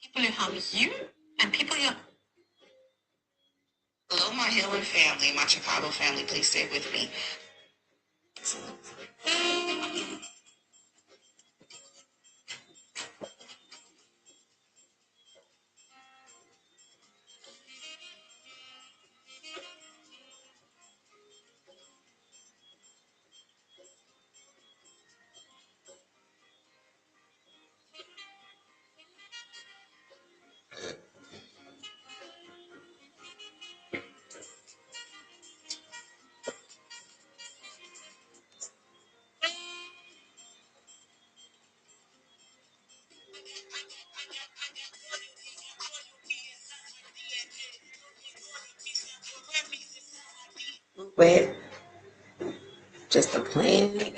People who harm you and people you. Hello, my healing family, my Chicago family. Please stay with me. Wait, just a plan.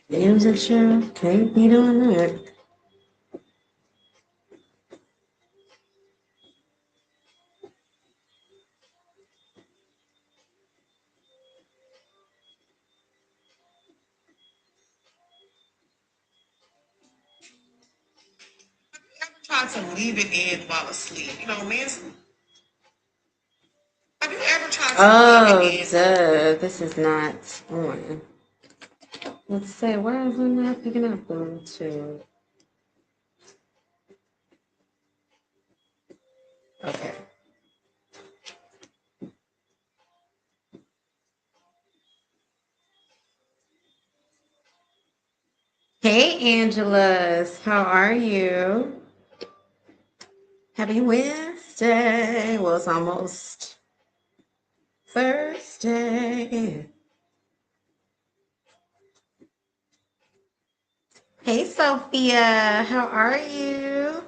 Music show, can't be doing that. Try to leave it in while asleep. You know, men's. Have you ever tried to leave it in? Oh, duh. This is not on. Let's say, where is it not picking up on to? Okay. Hey, Angelas. How are you? Happy Wednesday. Well, it's almost Thursday. Hey, Sophia. How are you?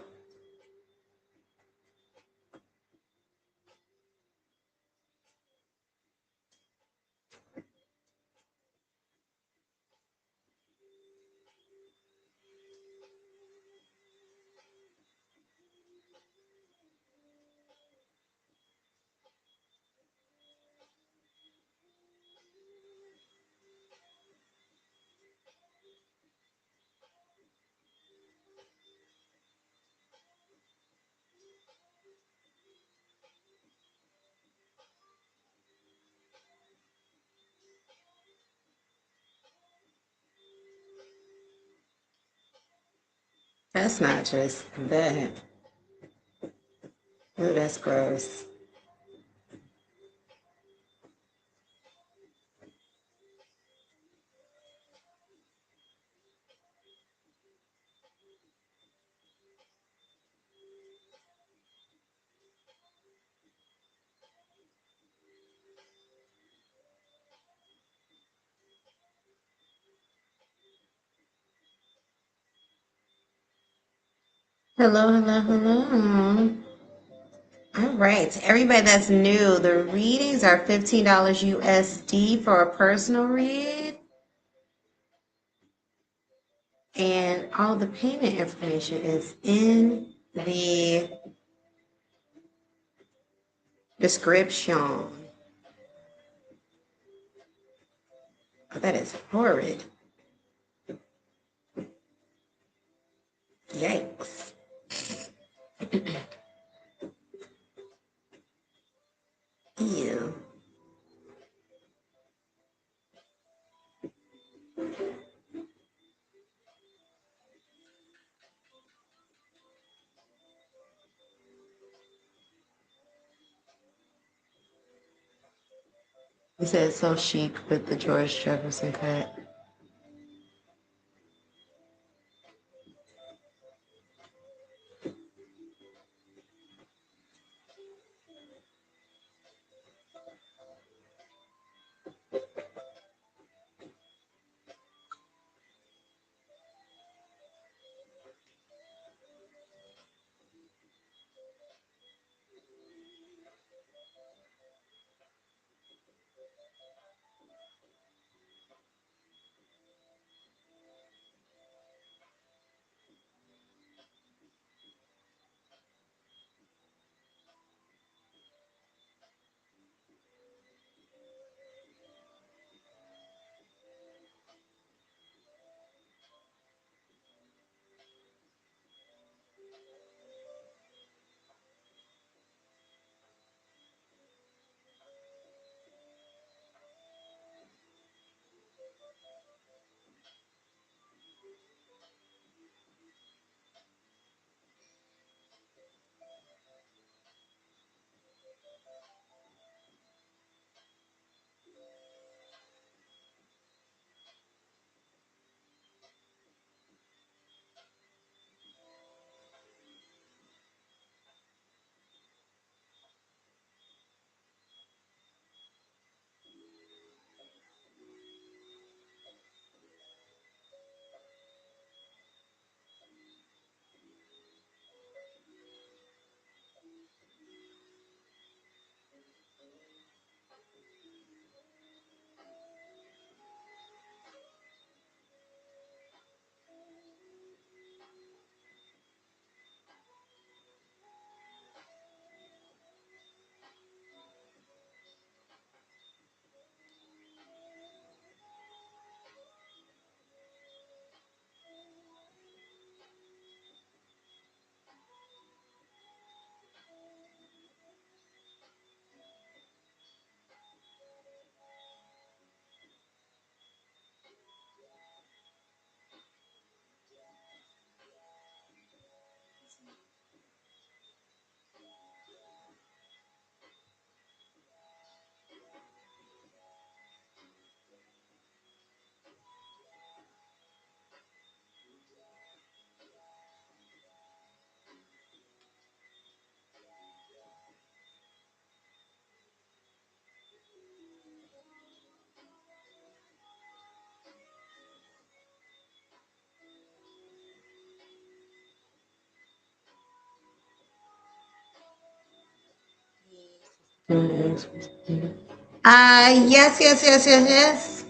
That's not just that. Ooh, that's gross. Hello, hello, hello. All right, everybody that's new, the readings are $15 USD for a personal read. And all the payment information is in the description. Oh, that is horrid. Yikes. Ew. He said so chic with the George Jefferson cut. Yes, yes, yes, yes, yes.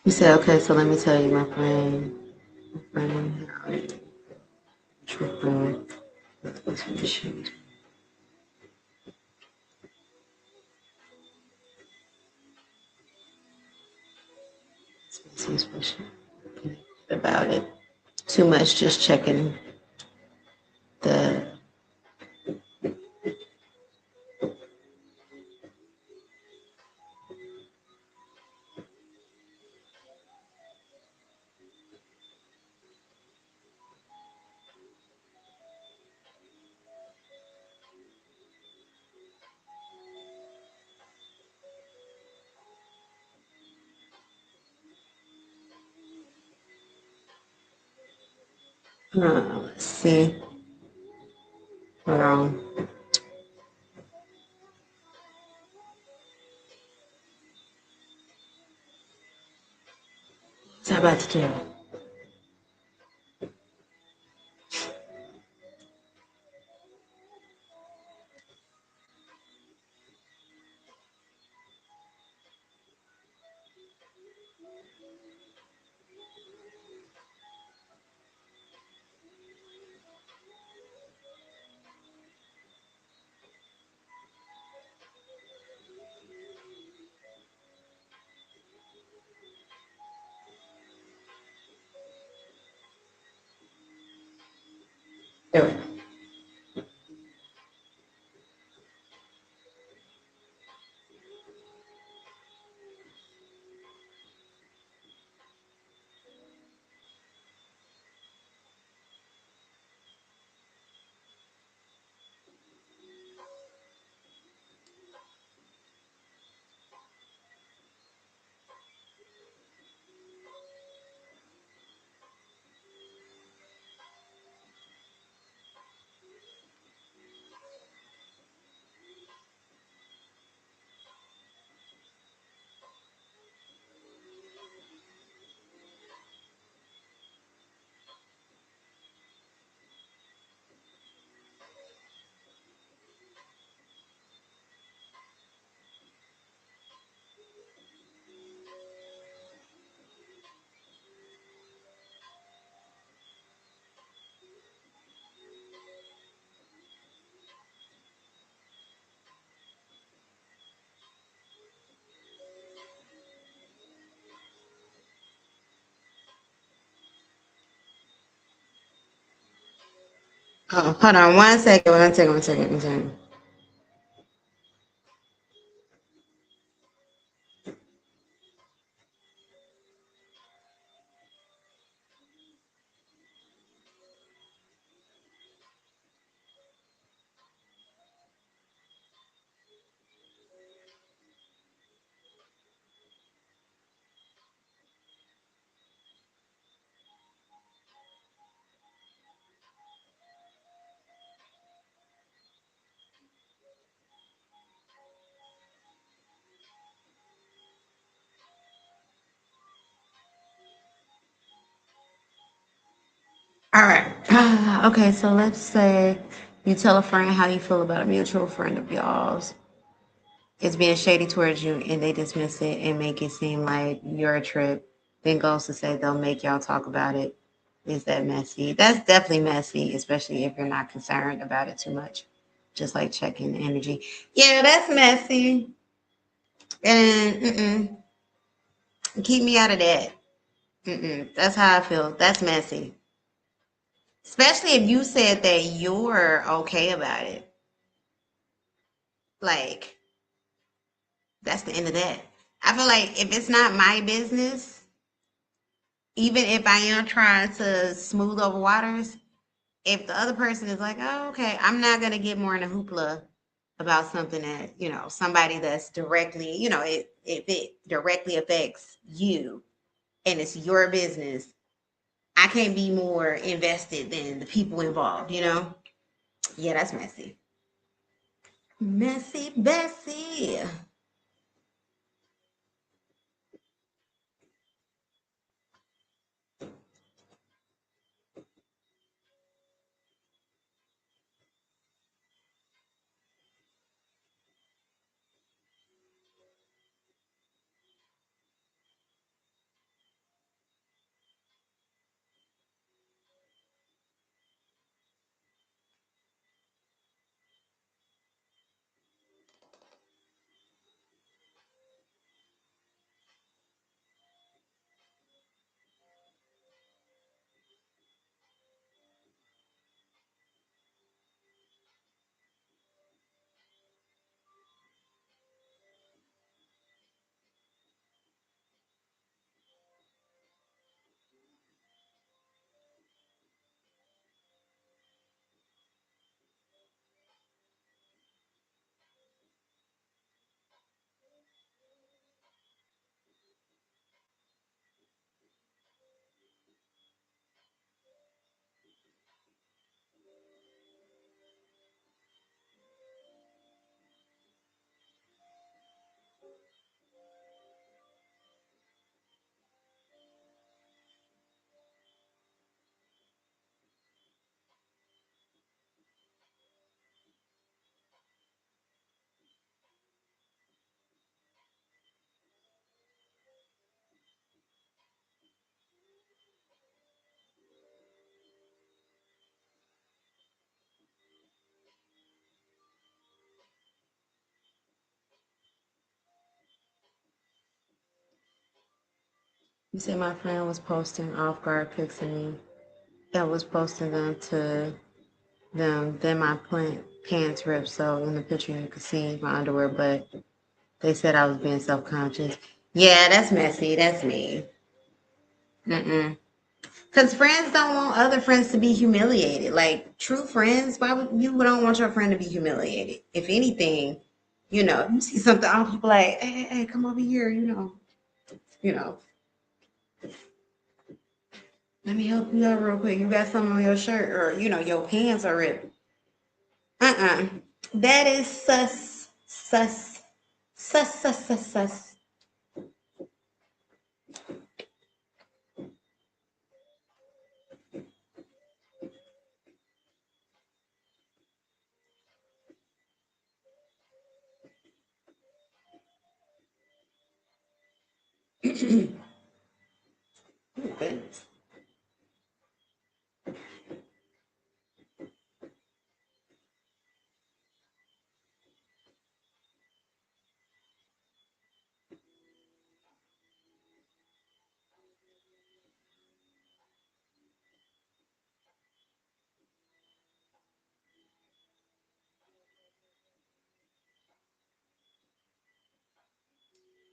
You said, okay, so let me tell you, my friend. About it. Too much just checking the. Let's see. Hold on. What's I about to do? There we go. Oh, hold on 1 second. 1 second. 1 second. 1 second. All right. Okay, so let's say you tell a friend how you feel about a mutual friend of y'all's. It's being shady towards you, and they dismiss it and make it seem like you're a trip. Then goes to say they'll make y'all talk about it. Is that messy? That's definitely messy, especially if you're not concerned about it too much. Just like checking the energy. Yeah, that's messy. And keep me out of that. That's how I feel. That's messy. Especially if you said that you're okay about it. Like, that's the end of that. I feel like if it's not my business, even if I am trying to smooth over waters, if the other person is like, oh, okay, I'm not going to get more in a hoopla about something that, somebody that's directly, if it directly affects you and it's your business, I can't be more invested than the people involved. Yeah, that's messy. Messy Bessie. You said my friend was posting off guard pics of me. I was posting them to them. Then my pants ripped, so in the picture you could see my underwear, but they said I was being self conscious. Yeah, that's messy. That's me. Mm-mm. Because friends don't want other friends to be humiliated. Like true friends, why would you don't want your friend to be humiliated? If anything, you see something off, you be like, hey, come over here, you know, let me help you out real quick. You got something on your shirt, or your pants are ripped. Uh-uh. That is sus, sus, sus, sus, sus, sus. Oh, goodness.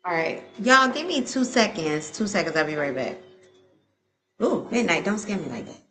All right, y'all, give me 2 seconds. 2 seconds. I'll be right back. Ooh, midnight. Don't scare me like that.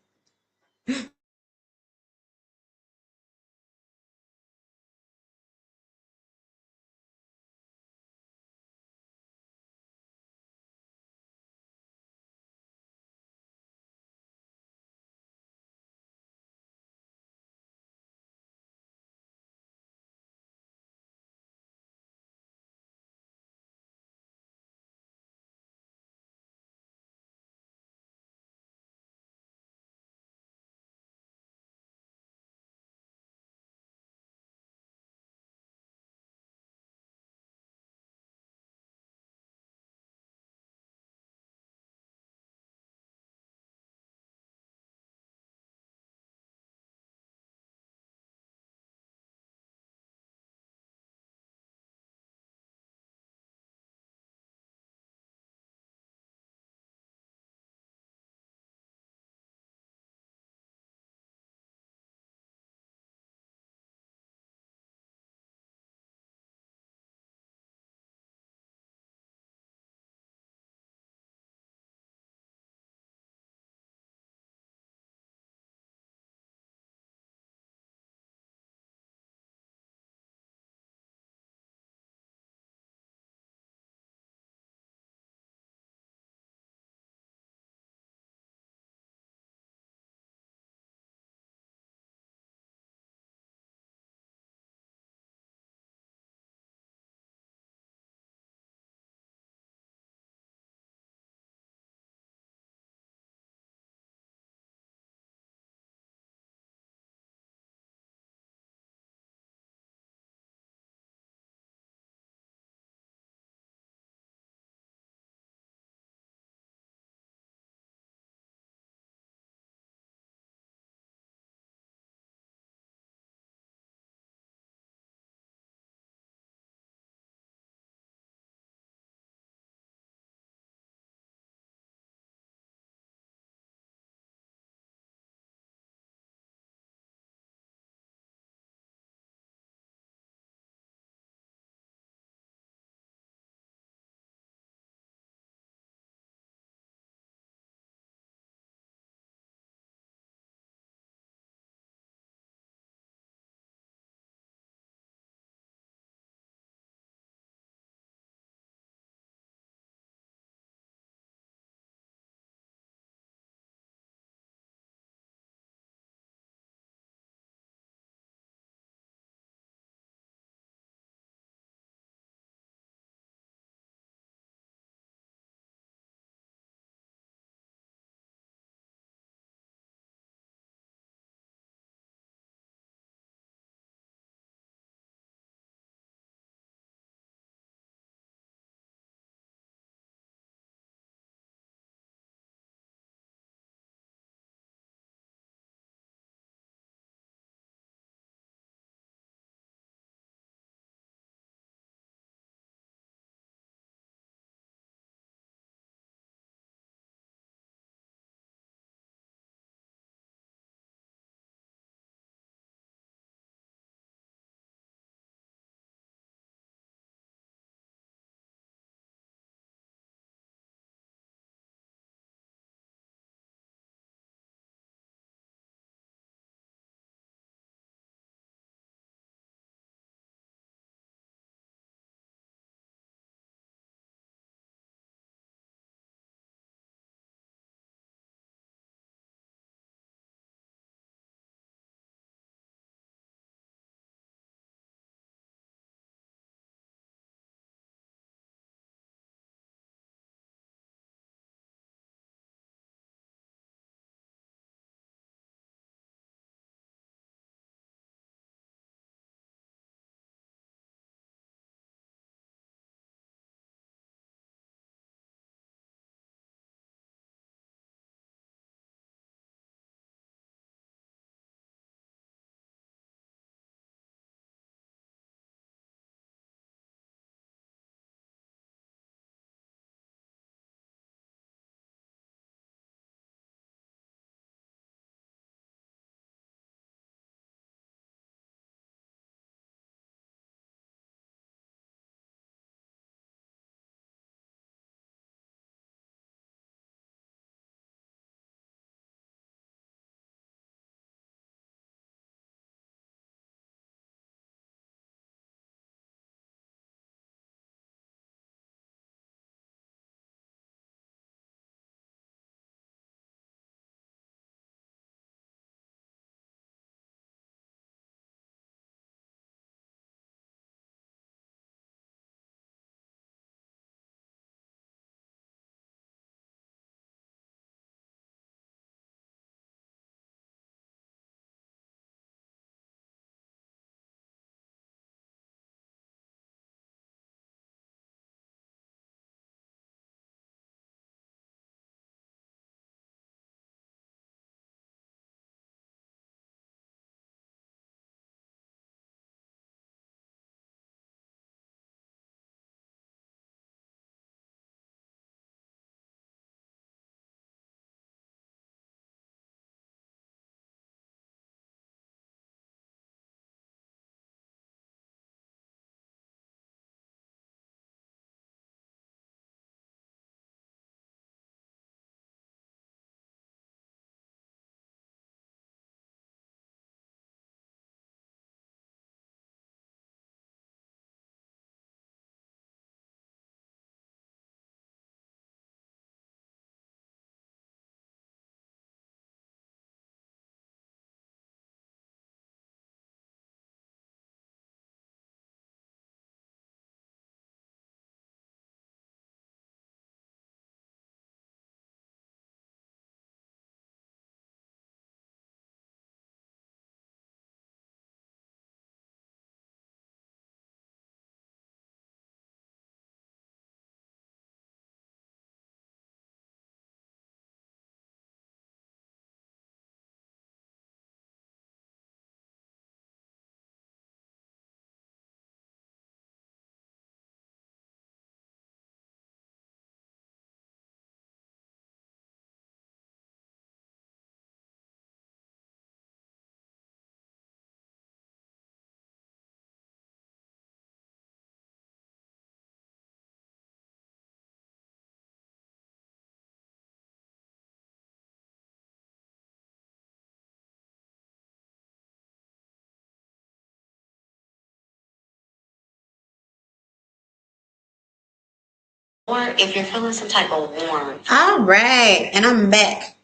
or if you're feeling some type of warmth. All right, and I'm back.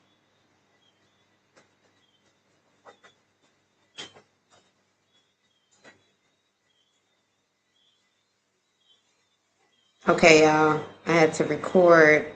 Okay, y'all, I had to record.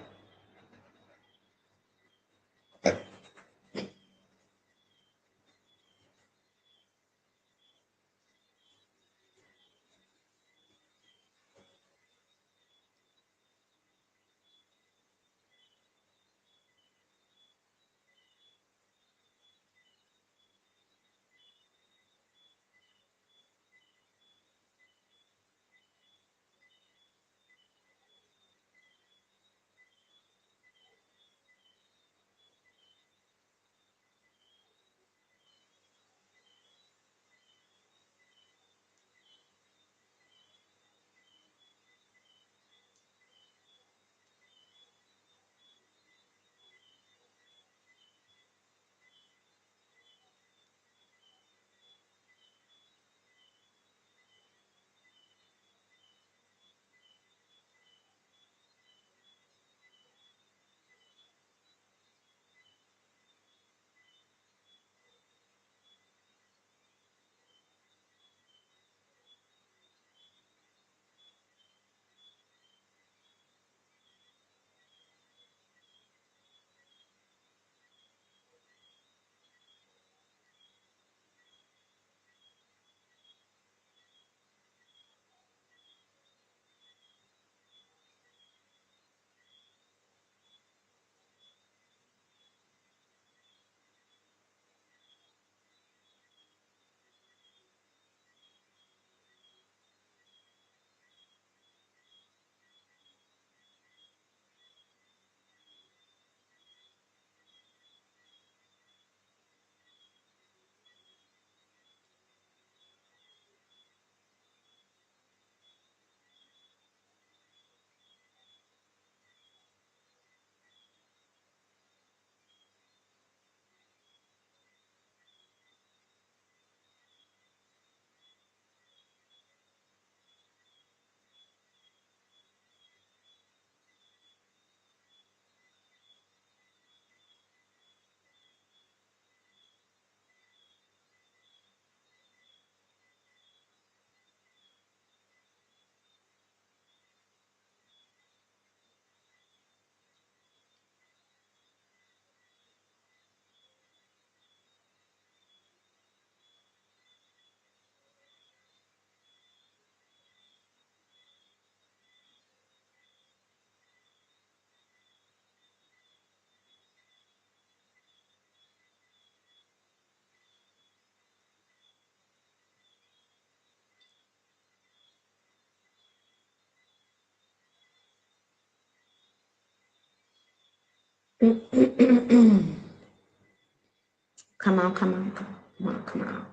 Come on, come on, come on, come on.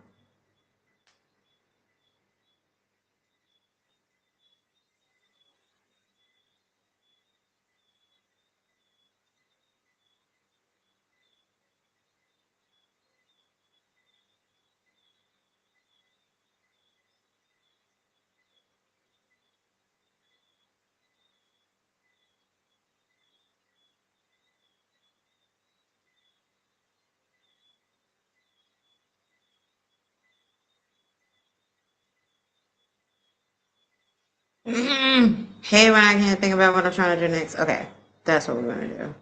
Hey, Ryan, I can't think about what I'm trying to do next. Okay, that's what we're gonna do.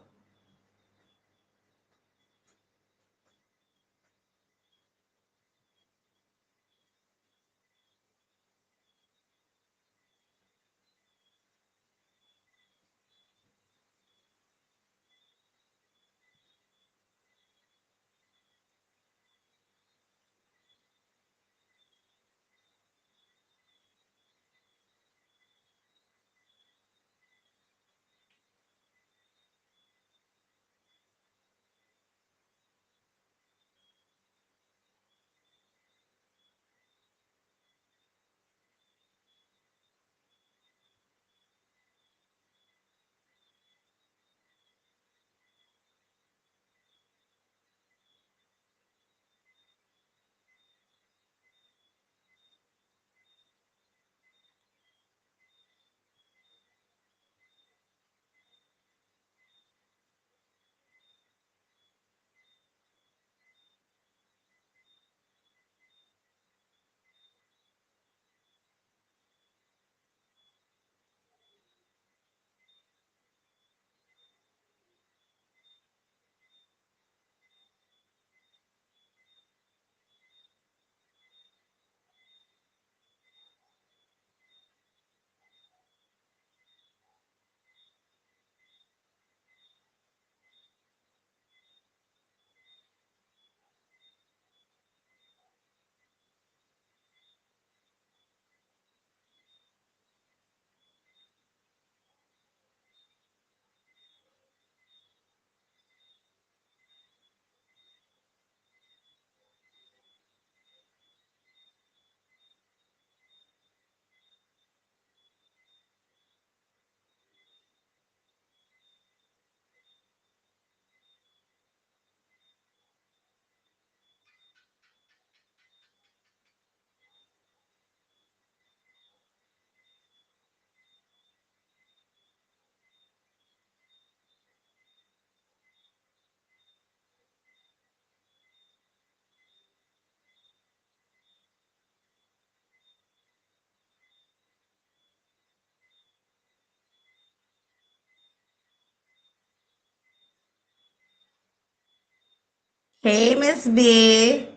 Hey, Miss B.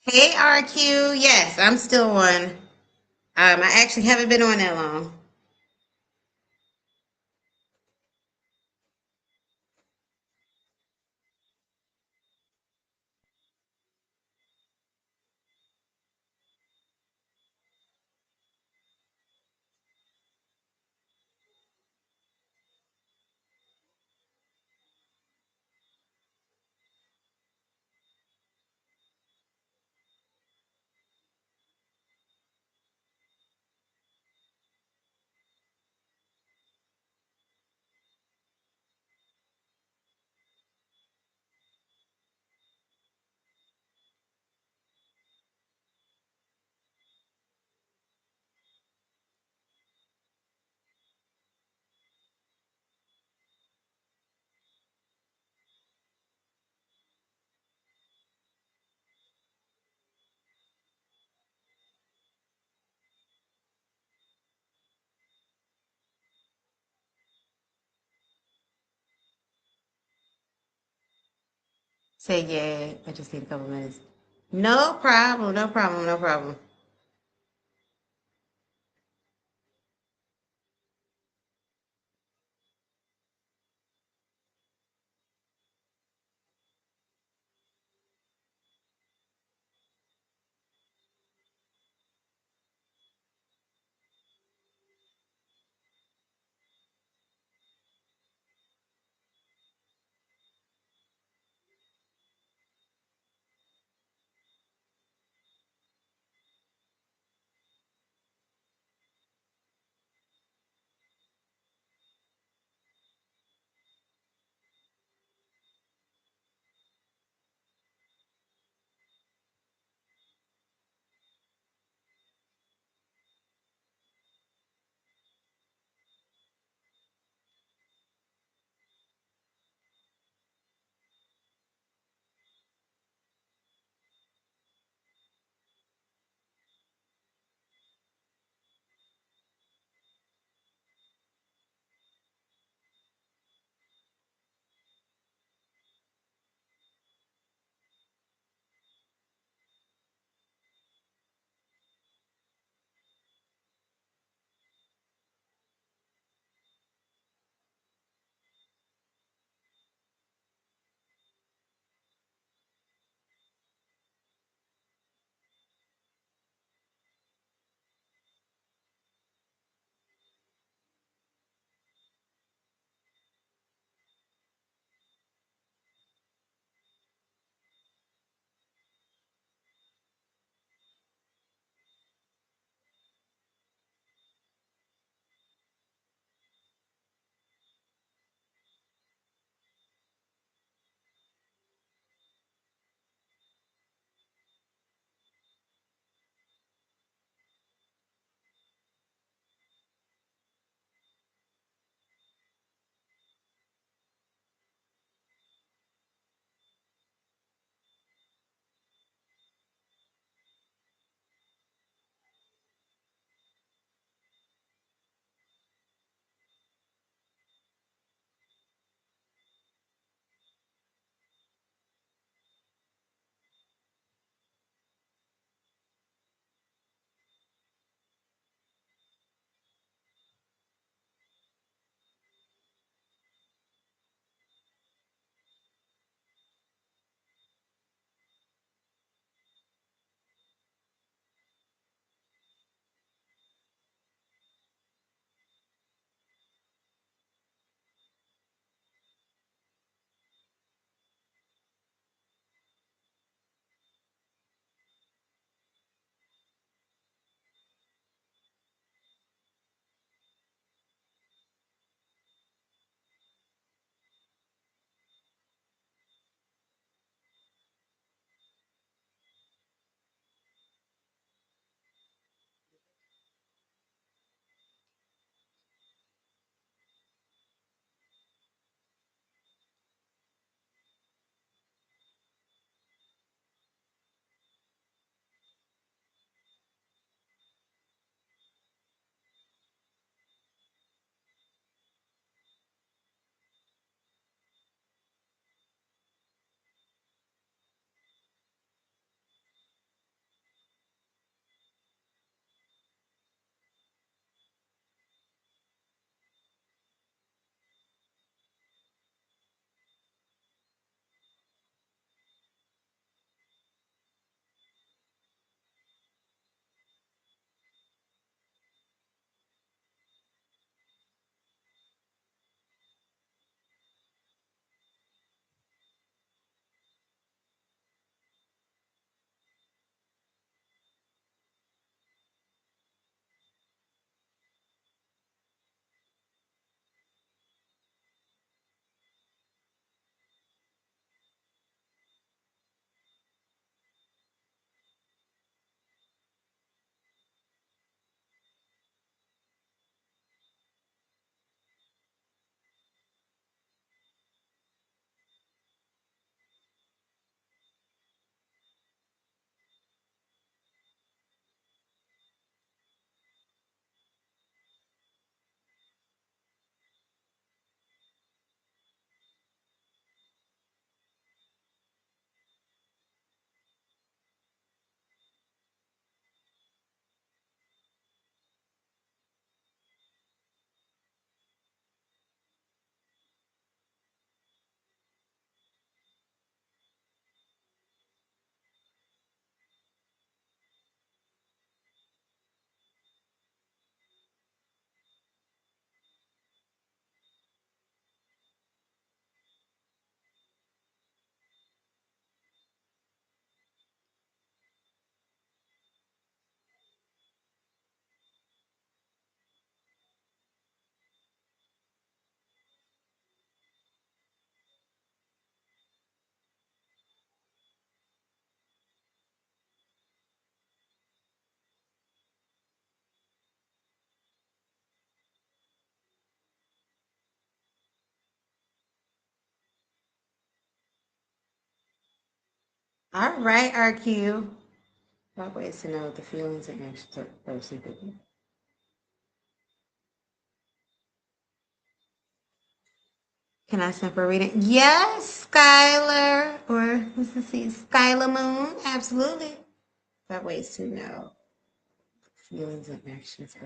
Hey, RQ. Yes, I'm still on. I actually haven't been on that long. Say yeah. I just need a couple minutes. No problem. No problem. No problem. All right, RQ. 5 ways to know the feelings and actions of the person. Can I send for a reading? Yes, Skylar. Or let's see, Skylar Moon. Absolutely. 5 ways to know feelings and actions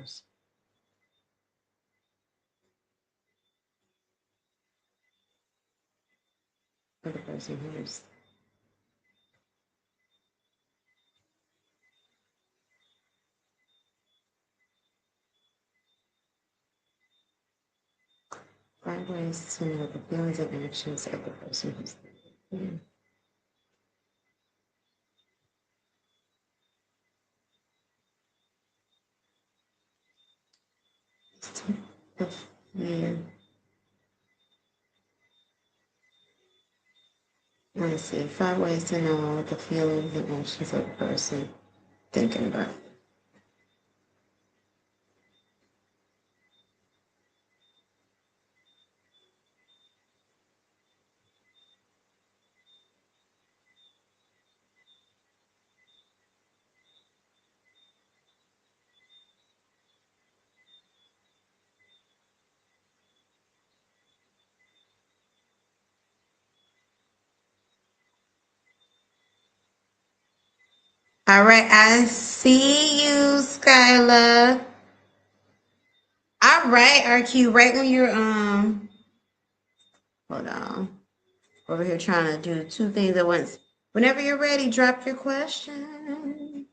of the person who's. Five ways to know the feelings and actions of the person who's. Yeah. Let's see. 5 ways to know the feelings and actions of the person thinking about. All right, I see you, Skyla. All right, RQ. Right when you're hold on, over here trying to do 2 things at once. Whenever you're ready, drop your question.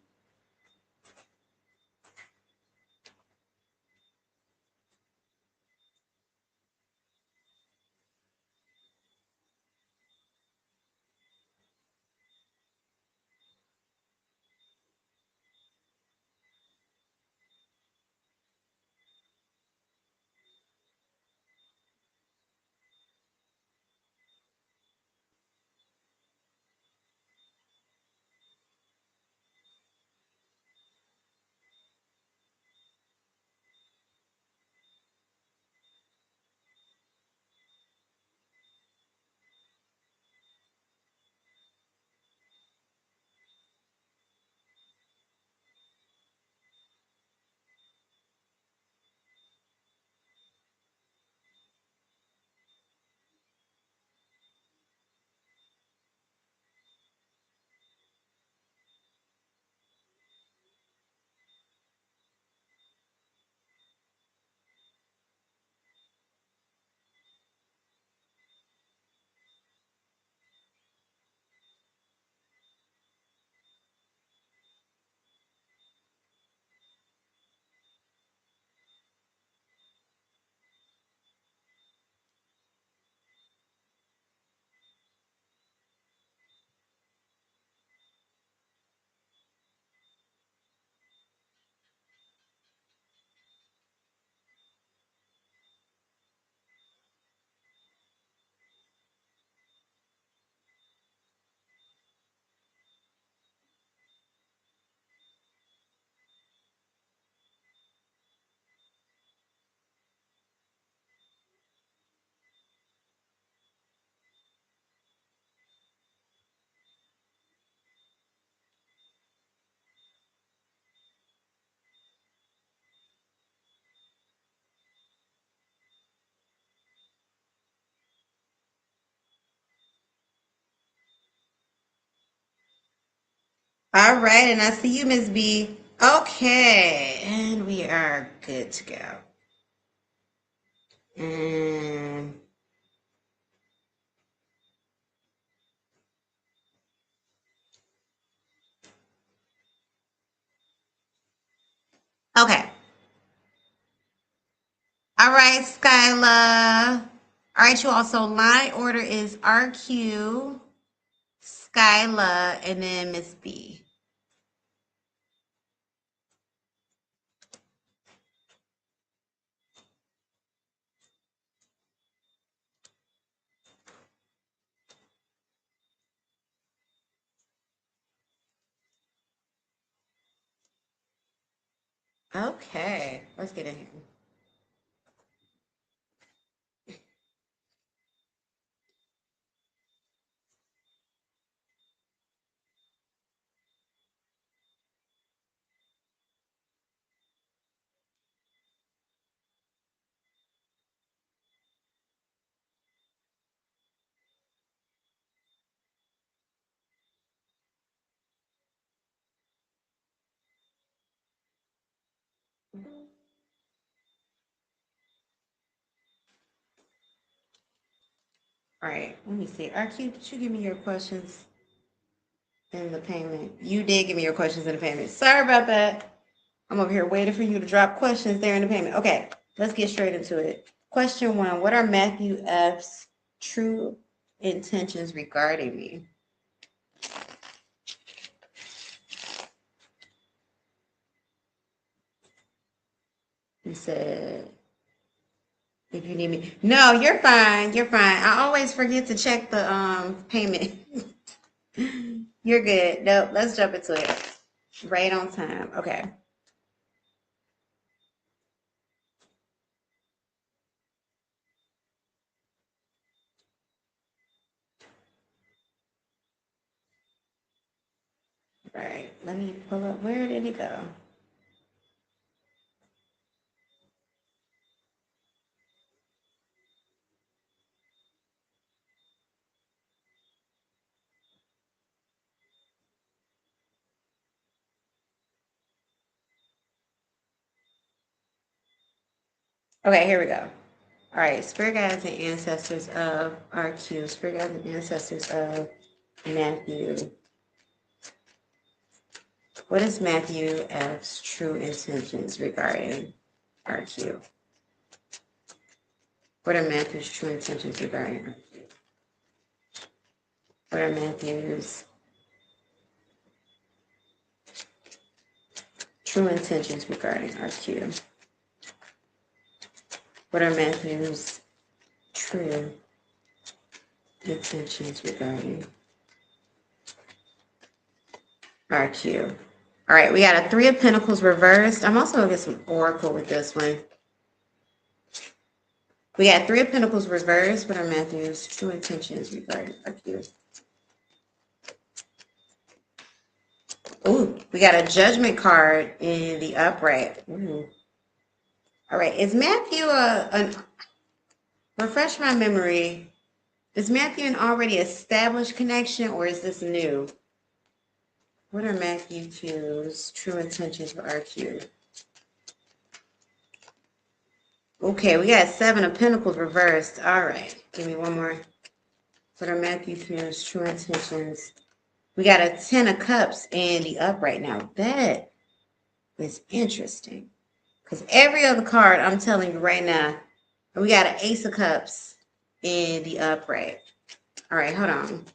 All right, and I see you, Miss B. Okay, and we are good to go. And okay. All right, Skyla. All right, you all. So line order is RQ, Skyla, and then Miss B. Okay, let's get in here. All right, let me see. RQ, did you give me your questions in the payment? You did give me your questions in the payment. Sorry about that. I'm over here waiting for you to drop questions there in the payment. Okay, let's get straight into it. Question 1, what are Matthew F's true intentions regarding me? He said, if you need me. No, you're fine. You're fine. I always forget to check the payment. You're good. Nope, let's jump into it. Right on time. Okay. All right. Let me pull up. Where did it go? Okay, here we go. All right, spirit guides and ancestors of RQ, spirit guides and ancestors of Matthew. What is Matthew F's true intentions regarding RQ? What are Matthew's true intentions regarding RQ? What are Matthew's true intentions regarding RQ? What are Matthew's true intentions regarding RQ? All right, we got a 3 of Pentacles reversed. I'm also going to get some Oracle with this one. We got 3 of Pentacles reversed. What are Matthew's true intentions regarding RQ? Ooh, we got a Judgment card in the upright. Ooh. All right, is Matthew refresh my memory, is Matthew an already established connection or is this new? What are Matthew's true intentions for RQ? Okay, we got 7 of Pentacles reversed. All right, give me one more. What are Matthew's true intentions? We got a 10 of Cups in the upright. Now that is interesting because every other card, I'm telling you right now, we got an Ace of Cups in the upright. All right, hold on.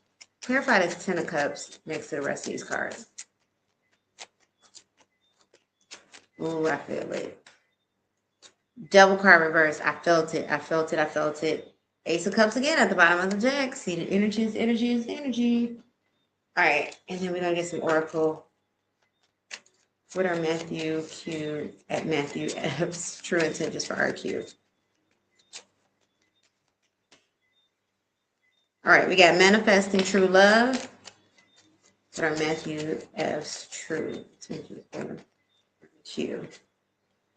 Clarify this 10 of Cups next to the rest of these cards. Ooh, I feel it. Devil card reverse. I felt it. I felt it. I felt it. Ace of Cups again at the bottom of the deck. See, the energy is energy is energy. All right, and then we're going to get some Oracle. What are Matthew F's true intentions for RQ? All right, we got manifesting true love. What are Matthew F's true intentions for RQ?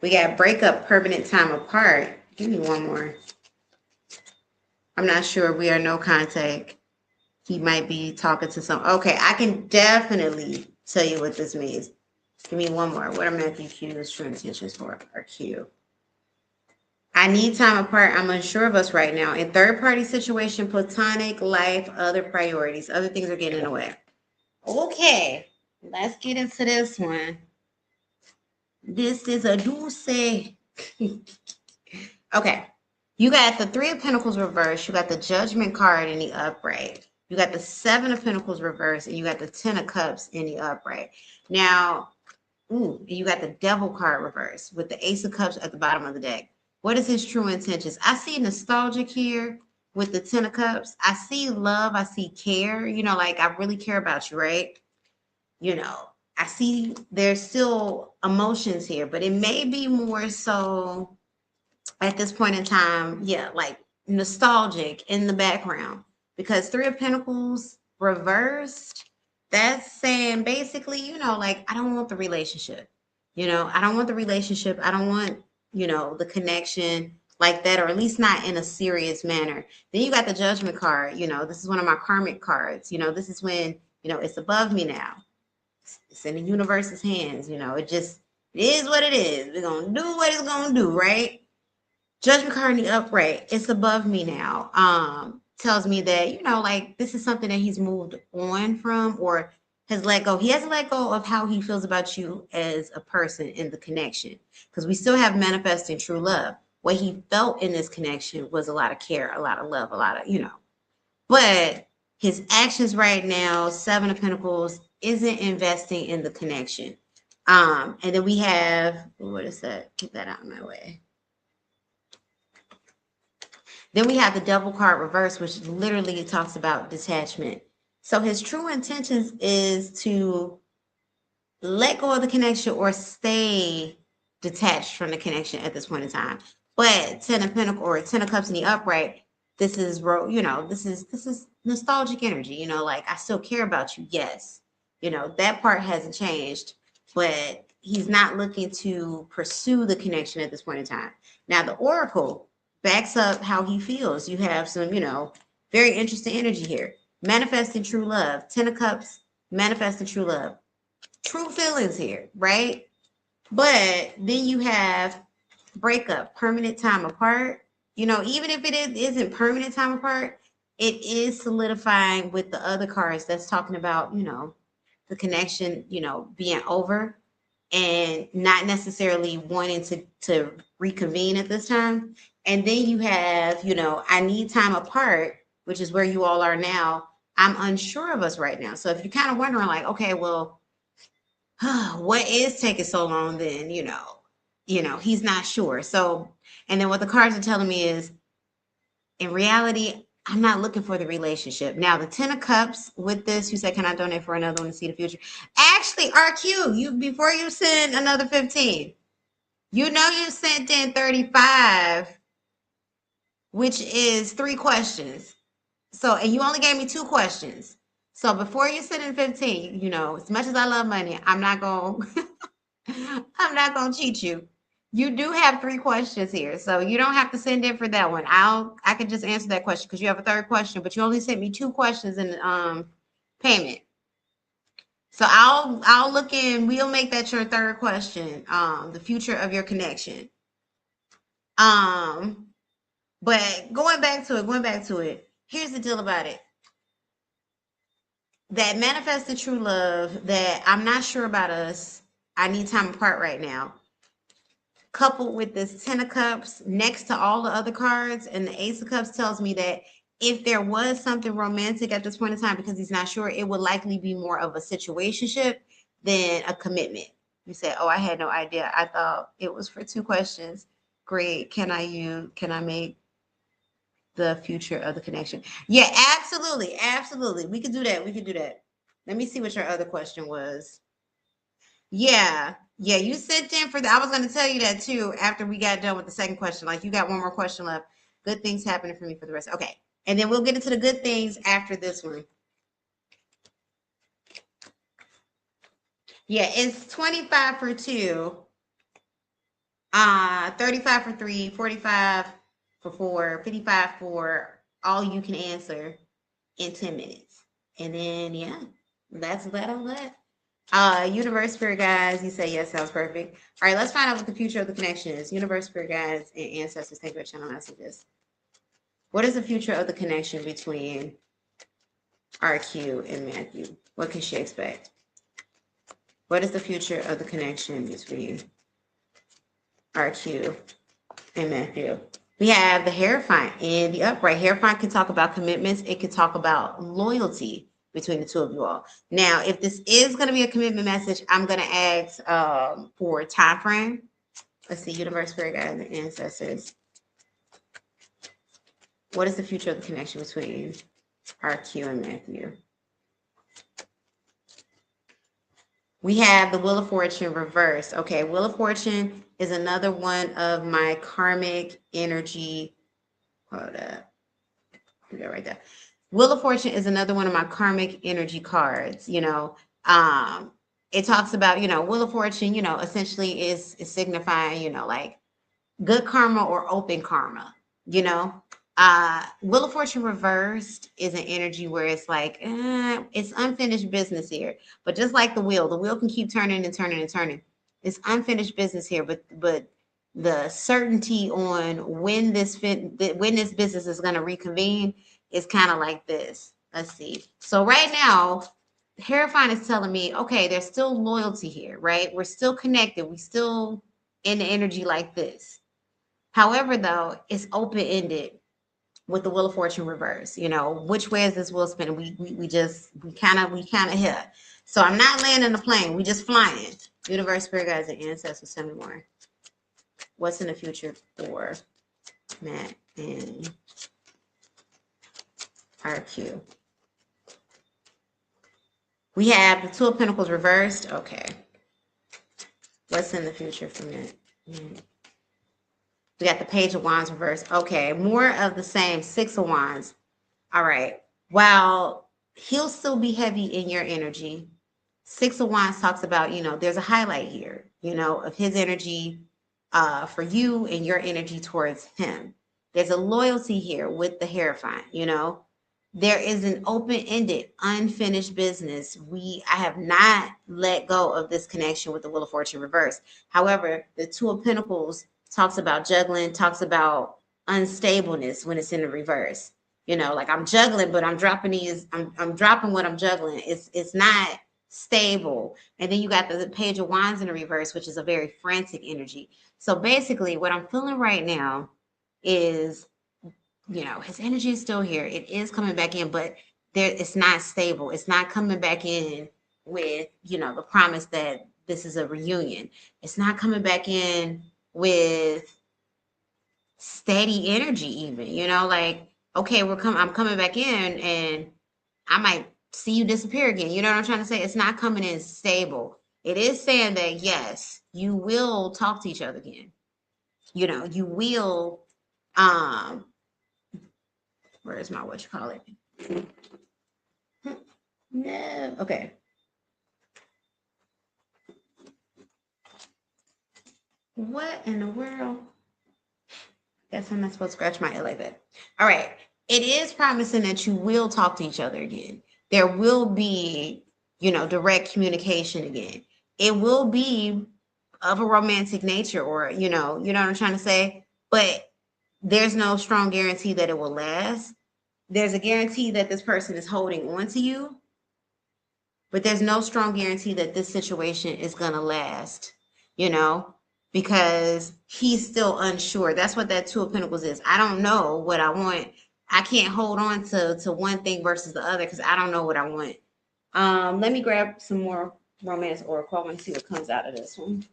We got breakup, permanent time apart. Give me one more. I'm not sure. We are no contact. He might be talking to some. Okay, I can definitely tell you what this means. Give me one more. What are Matthew Q's true intentions for RQ? I need time apart. I'm unsure of us right now. In third-party situation, platonic, life, other priorities. Other things are getting in the way. Okay, let's get into this one. This is a deuce. Okay, you got the 3 of Pentacles reversed. You got the Judgment card in the upright. You got the 7 of Pentacles reversed, and you got the 10 of Cups in the upright. Now, you got the Devil card reversed with the Ace of Cups at the bottom of the deck. What is his true intentions? I see nostalgic here with the 10 of Cups. I see love. I see care. You know, like I really care about you, right? You know, I see there's still emotions here, but it may be more so at this point in time, yeah, like nostalgic in the background because 3 of Pentacles reversed. That's saying basically, you know, like I don't want the relationship. You know, I don't want the relationship. I don't want, you know, the connection like that, or at least not in a serious manner. Then you got the Judgment card. You know, this is one of my karmic cards. You know, this is when, you know, it's above me now. It's in the universe's hands. You know, it is what it is. We're going to do what it's going to do, right? Judgment card in the upright. It's above me now. tells me that, you know, like this is something that he's moved on from or has let go. He hasn't let go of how he feels about you as a person in the connection because we still have manifesting true love. What he felt in this connection was a lot of care, a lot of love, a lot of, you know, but his actions right now, Seven of Pentacles, isn't investing in the connection. And then we have, what is that? Get that out of my way. Then we have the Devil card reverse, which literally talks about detachment. So his true intentions is to let go of the connection or stay detached from the connection at this point in time. But Ten of Pentacles or Ten of Cups in the upright, this is, you know, this is nostalgic energy. You know, like I still care about you. Yes, you know that part hasn't changed, but he's not looking to pursue the connection at this point in time. Now the Oracle backs up how he feels. You have some, you know, very interesting energy here. Manifesting true love. Ten of Cups, manifesting true love. True feelings here, right? But then you have breakup, permanent time apart. You know, even if it isn't permanent time apart, it is solidifying with the other cards that's talking about, you know, the connection, you know, being over and not necessarily wanting to reconvene at this time. And then you have, you know, I need time apart, which is where you all are now. I'm unsure of us right now. So if you're kind of wondering like, okay, well, what is taking so long then, you know, he's not sure. So, and then what the cards are telling me is in reality, I'm not looking for the relationship. Now, the Ten of Cups with this, you said, can I donate for another one to see the future? Actually, RQ, you before you send another 15, you know you sent in 35, which is 3 questions. So, and you only gave me 2 questions. So before you send in 15, you know, as much as I love money, I'm not going to cheat you. You do have 3 questions here, so you don't have to send in for that one. I could just answer that question because you have a 3rd question, but you only sent me 2 questions in payment. So I'll look in. We'll make that your 3rd question. The future of your connection. But going back to it. Here's the deal about it. That manifested true love. That I'm not sure about us. I need time apart right now. Coupled with this Ten of Cups next to all the other cards and the Ace of Cups tells me that if there was something romantic at this point in time, because he's not sure, it would likely be more of a situationship than a commitment. You say, oh, I had no idea. I thought it was for 2 questions. Great. Can I make the future of the connection? Yeah, absolutely. Absolutely. We could do that. Let me see what your other question was. Yeah, you sent in for that. I was going to tell you that too after we got done with the 2nd question. Like you got one more question left. Good things happening for me for the rest. Okay, and then we'll get into the good things after this one. Yeah, it's 25 for 2, 35 for 3, 45 for 4, 55 for all you can answer in 10 minutes. And then yeah, that's that on that. Universe, spirit guides, you say yes, sounds perfect. All right, let's find out what the future of the connection is. Universe, spirit guides, and ancestors, take your channel messages. What is the future of the connection between RQ and Matthew? What can she expect? What is the future of the connection between RQ and Matthew? We have the Hierophant in the upright. Hierophant can talk about commitments. It can talk about loyalty between the 2 of you all. Now, if this is going to be a commitment message, I'm going to ask for time frame. Let's see, universe, spirit guides, and ancestors. What is the future of the connection between RQ and Matthew? We have the Wheel of Fortune reversed. Okay, Wheel of Fortune is another one of my karmic energy. Hold up. Go right there. Wheel of Fortune is another one of my karmic energy cards. You know, it talks about, you know, Wheel of Fortune, you know, essentially is signifying, you know, like good karma or open karma, you know. Wheel of Fortune reversed is an energy where it's like, it's unfinished business here. But just like the wheel can keep turning and turning and turning. It's unfinished business here, but the certainty on when this business is going to reconvene is kind of like this. Let's see. So right now, Hierophant is telling me, okay, there's still loyalty here, right? We're still connected. We still in the energy like this. However, though, it's open-ended with the Wheel of Fortune reverse. You know, which way is this wheel spinning? We kind of hit. So I'm not landing the plane. We just flying. Universe, spirit guides, and ancestors, tell me more. What's in the future for Matt and RQ? We have the Two of Pentacles reversed. Okay. What's in the future for Matt? We got the Page of Wands reversed. Okay. More of the same. Six of Wands. All right. While he'll still be heavy in your energy, Six of Wands talks about, you know, there's a highlight here, you know, of his energy for you and your energy towards him. There's a loyalty here with the Hierophant, you know. There is an open-ended, unfinished business. I have not let go of this connection with the Wheel of Fortune reverse. However, the Two of Pentacles talks about juggling, talks about unstableness when it's in the reverse. You know, like I'm juggling, but I'm dropping I'm dropping what I'm juggling. It's not stable. And then you got the Page of Wands in the reverse, which is a very frantic energy. So basically what I'm feeling right now is, you know, his energy is still here. It is coming back in, but it's not stable. It's not coming back in with, you know, the promise that this is a reunion. It's not coming back in with steady energy even, you know, like, okay, I'm coming back in and I might see you disappear again. You know what I'm trying to say? It's not coming in stable. It is saying that, yes, you will talk to each other again. You know, you will, where's my, what you call it? No, okay. What in the world? Guess I'm not supposed to scratch my head like that. All right. It is promising that you will talk to each other again. There will be, you know, direct communication again. It will be of a romantic nature, or, you know what I'm trying to say? But there's no strong guarantee that it will last. There's a guarantee that this person is holding on to you, but there's no strong guarantee that this situation is going to last, you know, because he's still unsure. That's what that Two of Pentacles is. I don't know what I want. I can't hold on to one thing versus the other because I don't know what I want. Let me grab some more romance oracle and see what comes out of this one.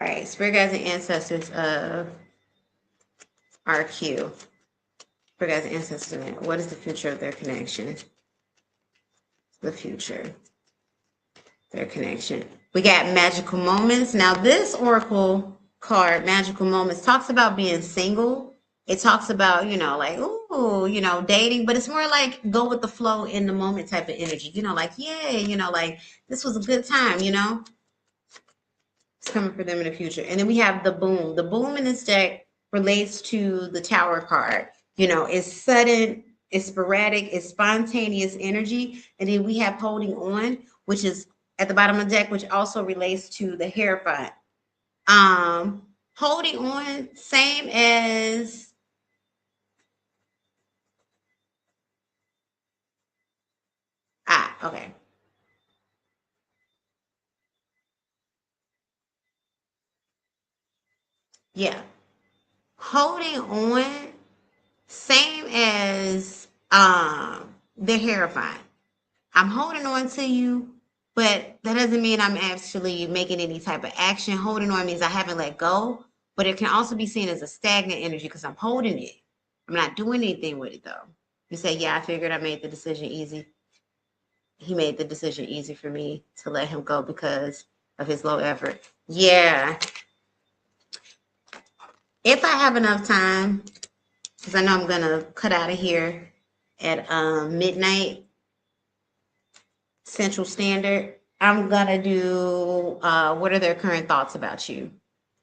All right, spirit guides and ancestors of RQ. Spirit guides and ancestors, what is the future of their connection? The future, their connection. We got magical moments. Now this oracle card, magical moments, talks about being single. It talks about, you know, like, ooh, you know, dating, but it's more like go with the flow in the moment type of energy, you know, like, yay, you know, like this was a good time, you know. It's coming for them in the future. And then we have the boom. The boom in this deck relates to the Tower card. You know, it's sudden, it's sporadic, it's spontaneous energy. And then we have holding on, which is at the bottom of the deck, which also relates to the Hierophant. Holding on, same as okay. Yeah. Holding on, same as the Hierophant. I'm holding on to you, but that doesn't mean I'm actually making any type of action. Holding on means I haven't let go, but it can also be seen as a stagnant energy because I'm holding it. I'm not doing anything with it though. You say, yeah, I figured I made the decision easy. He made the decision easy for me to let him go because of his low effort. Yeah. If I have enough time, because I know I'm going to cut out of here at midnight Central Standard, I'm going to do what are their current thoughts about you?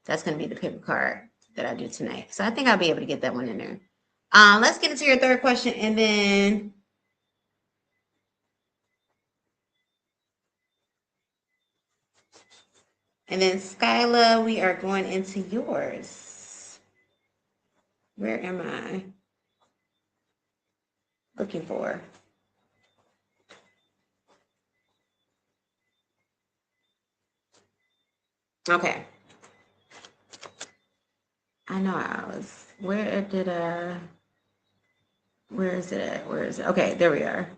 That's going to be the paper card that I do tonight. So I think I'll be able to get that one in there. Let's get into your third question, and then And then Skyla, we are going into yours. Where am I looking for? Okay. I know I was. Where did where is it at? Where is it? Okay, there we are.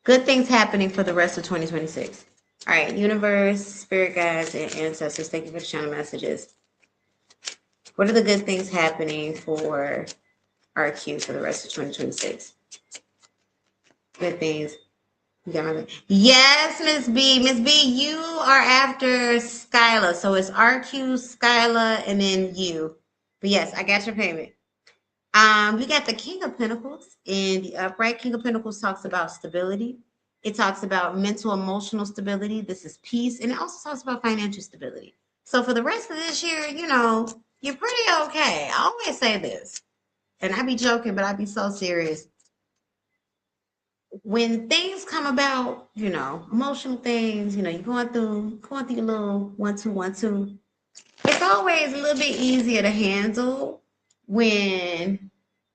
Good things happening for the rest of 2026. All right, universe, spirit guides, and ancestors, thank you for the channel messages. What are the good things happening for RQ for the rest of 2026? Good things. Yes, Miss B. Miss B, you are after Skyla. So it's RQ, Skyla, and then you. But yes, I got your payment. We got the King of Pentacles in the upright. King of Pentacles talks about stability. It talks about mental, emotional stability. This is peace. And it also talks about financial stability. So for the rest of this year, you know, you're pretty okay. I always say this, and I be joking, but I be so serious. When things come about, you know, emotional things, you know, you're going through your little 1-2-1-2. It's always a little bit easier to handle when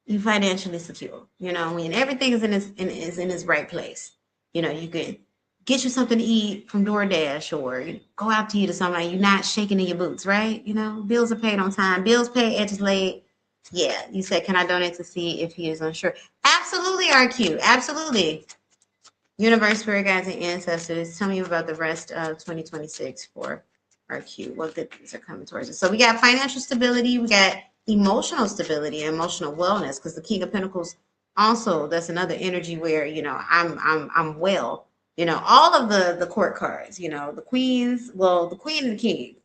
you financially secure. You know, when everything is in its right place. You know, you could get you something to eat from DoorDash or go out to eat or something. Like you're not shaking in your boots, right? You know, bills are paid on time. Bills paid, edges laid. Yeah, you said, can I donate to see if he is unsure? Absolutely, RQ. Absolutely. Universe, spirit guides, and ancestors, tell me about the rest of 2026 for RQ. What good things are coming towards us? So we got financial stability, we got emotional stability and emotional wellness, because the King of Pentacles also, that's another energy where, you know, I'm well. You know, all of the court cards, you know, the queens, well, the queen and the king,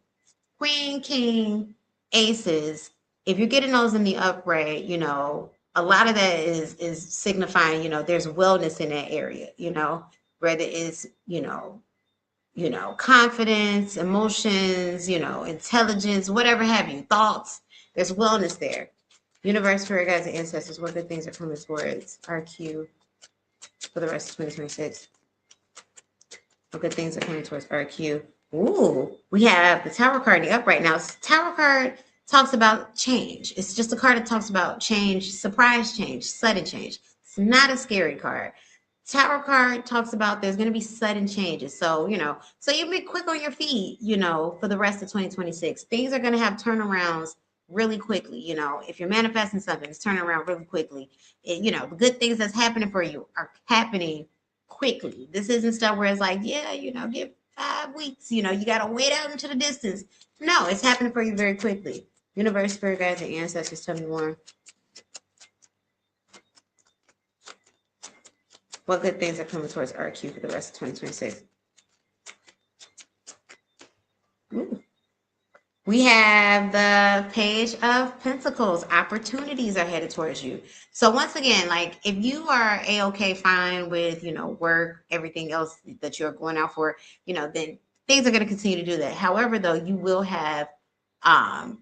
queen, king, aces. If you're getting those in the upright, you know, a lot of that is signifying, you know, there's wellness in that area, you know, whether it's, you know, confidence, emotions, you know, intelligence, whatever have you, thoughts, there's wellness there. Universe, spirit guides, and ancestors, what good things are coming towards RQ for the rest of 2026? What good things are coming towards RQ? Ooh, we have the Tower card in the upright. Now, Tower card talks about change. It's just a card that talks about change, surprise change, sudden change. It's not a scary card. Tower card talks about there's going to be sudden changes. So, you know, so you'll be quick on your feet, you know, for the rest of 2026. Things are going to have turnarounds really quickly. You know, if you're manifesting something, it's turning around really quickly. You know, the good things that's happening for you are happening quickly. This isn't stuff where it's like, yeah, you know, give 5 weeks, you know, you got to wait out into the distance. No, it's happening for you very quickly. Universe, spirit guides, and ancestors, tell me more. What good things are coming towards RQ for the rest of 2026? Ooh. We have the Page of Pentacles. Opportunities are headed towards you. So once again, like if you are A-okay fine with, you know, work, everything else that you're going out for, you know, then things are going to continue to do that. However, though, you will have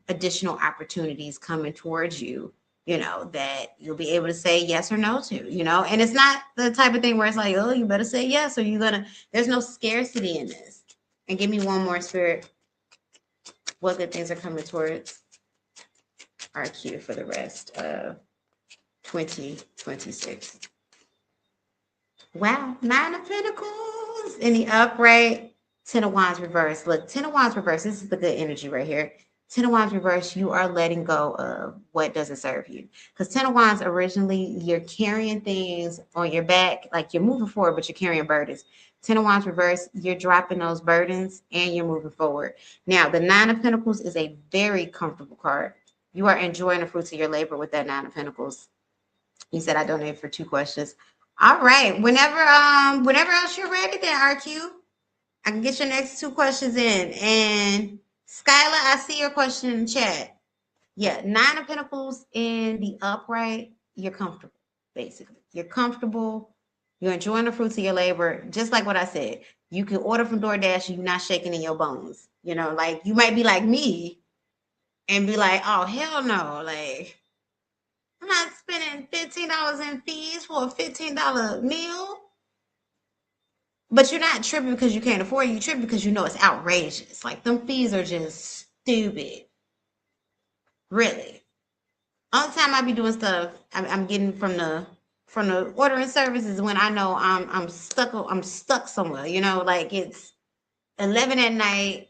additional opportunities coming towards you, you know, that you'll be able to say yes or no to, you know, and it's not the type of thing where it's like, oh, you better say yes or you're going to, there's no scarcity in this. And give me one more, spirit. What good things are coming towards RQ for the rest of 2026? Wow, 9 of Pentacles in the upright, 10 of Wands reverse. Look, 10 of Wands reverse, this is the good energy right here. 10 of Wands reverse, you are letting go of what doesn't serve you. Because 10 of Wands, originally, you're carrying things on your back, like you're moving forward, but you're carrying burdens. 10 of Wands reverse, you're dropping those burdens and you're moving forward. Now, the 9 of Pentacles is a very comfortable card. You are enjoying the fruits of your labor with that 9 of Pentacles. You said I donated for 2 questions. All right. Whenever else you're ready, then RQ, I can get your next 2 questions in. And Skyla, I see your question in the chat. Yeah, 9 of Pentacles in the upright, you're comfortable, basically. You're comfortable. You're enjoying the fruits of your labor. Just like what I said, you can order from DoorDash and you're not shaking in your bones. You know, like you might be like me and be like, oh, hell no. Like, I'm not spending $15 in fees for a $15 meal. But you're not tripping because you can't afford it. You tripping because you know it's outrageous. Like, them fees are just stupid. Really. Only time I be doing stuff I'm getting from the ordering services when I know I'm stuck somewhere. You know, like it's 11 at night,